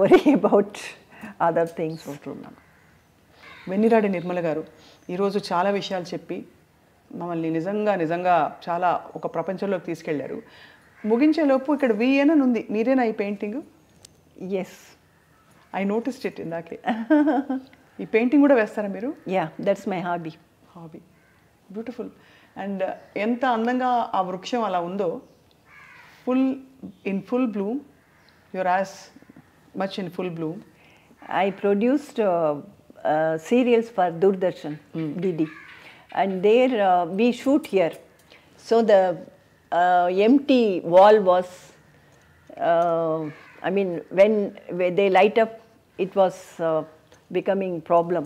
worry about other things. So true, ma'am. వెన్నిరా ఆడై Nirmala గారు ఈరోజు చాలా విషయాలు చెప్పి మమ్మల్ని నిజంగా చాలా ఒక ప్రపంచంలోకి తీసుకెళ్లారు. ముగించేలోపు ఇక్కడ విఎన్ అని ఉంది, మీరేనా ఈ painting? Yes, I noticed it ఇందాకే. ఈ పెయింటింగ్ కూడా వేస్తారా మీరు? Yeah, that's my hobby. Beautiful. And ఎంత అందంగా ఆ వృక్షం అలా ఉందో, in full bloom, you're as much in full bloom. I produced serials for Doordarshan, DD. And there we shoot here. So the empty wall was, when they light up, it was becoming problem.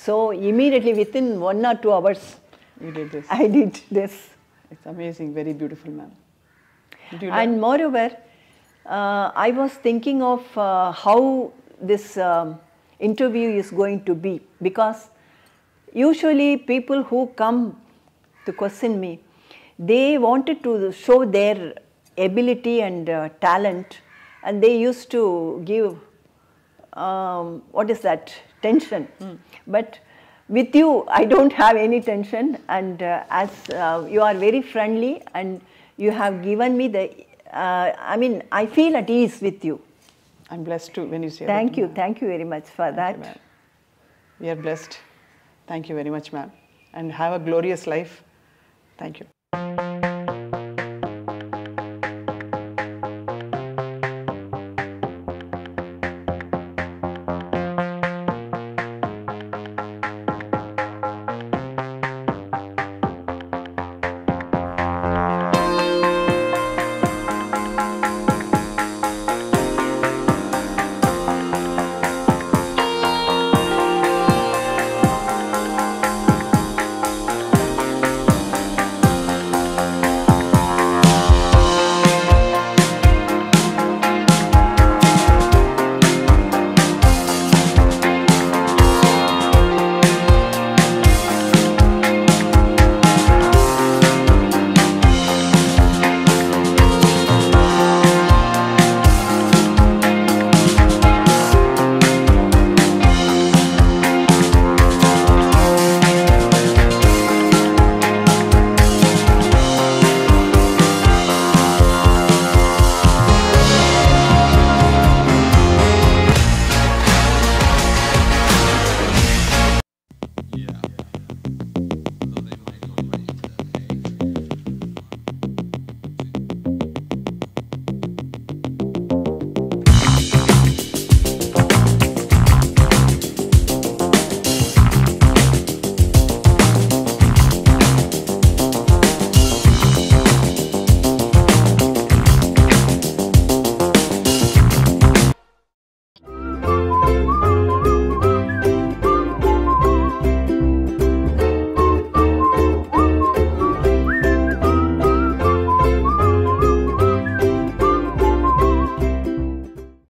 So immediately within 1 or 2 hours, you did this. I did this. It's amazing, very beautiful, ma'am. And moreover, I was thinking of how this interview is going to be, because usually people who come to question me, they wanted to show their ability and talent, and they used to give tension. But with you, I don't have any tension, and as you are very friendly and you have given me the, I feel at ease with you. I'm blessed too when you say Thank that. you very much for that. We are blessed. Thank you very much, ma'am. And have a glorious life. Thank you.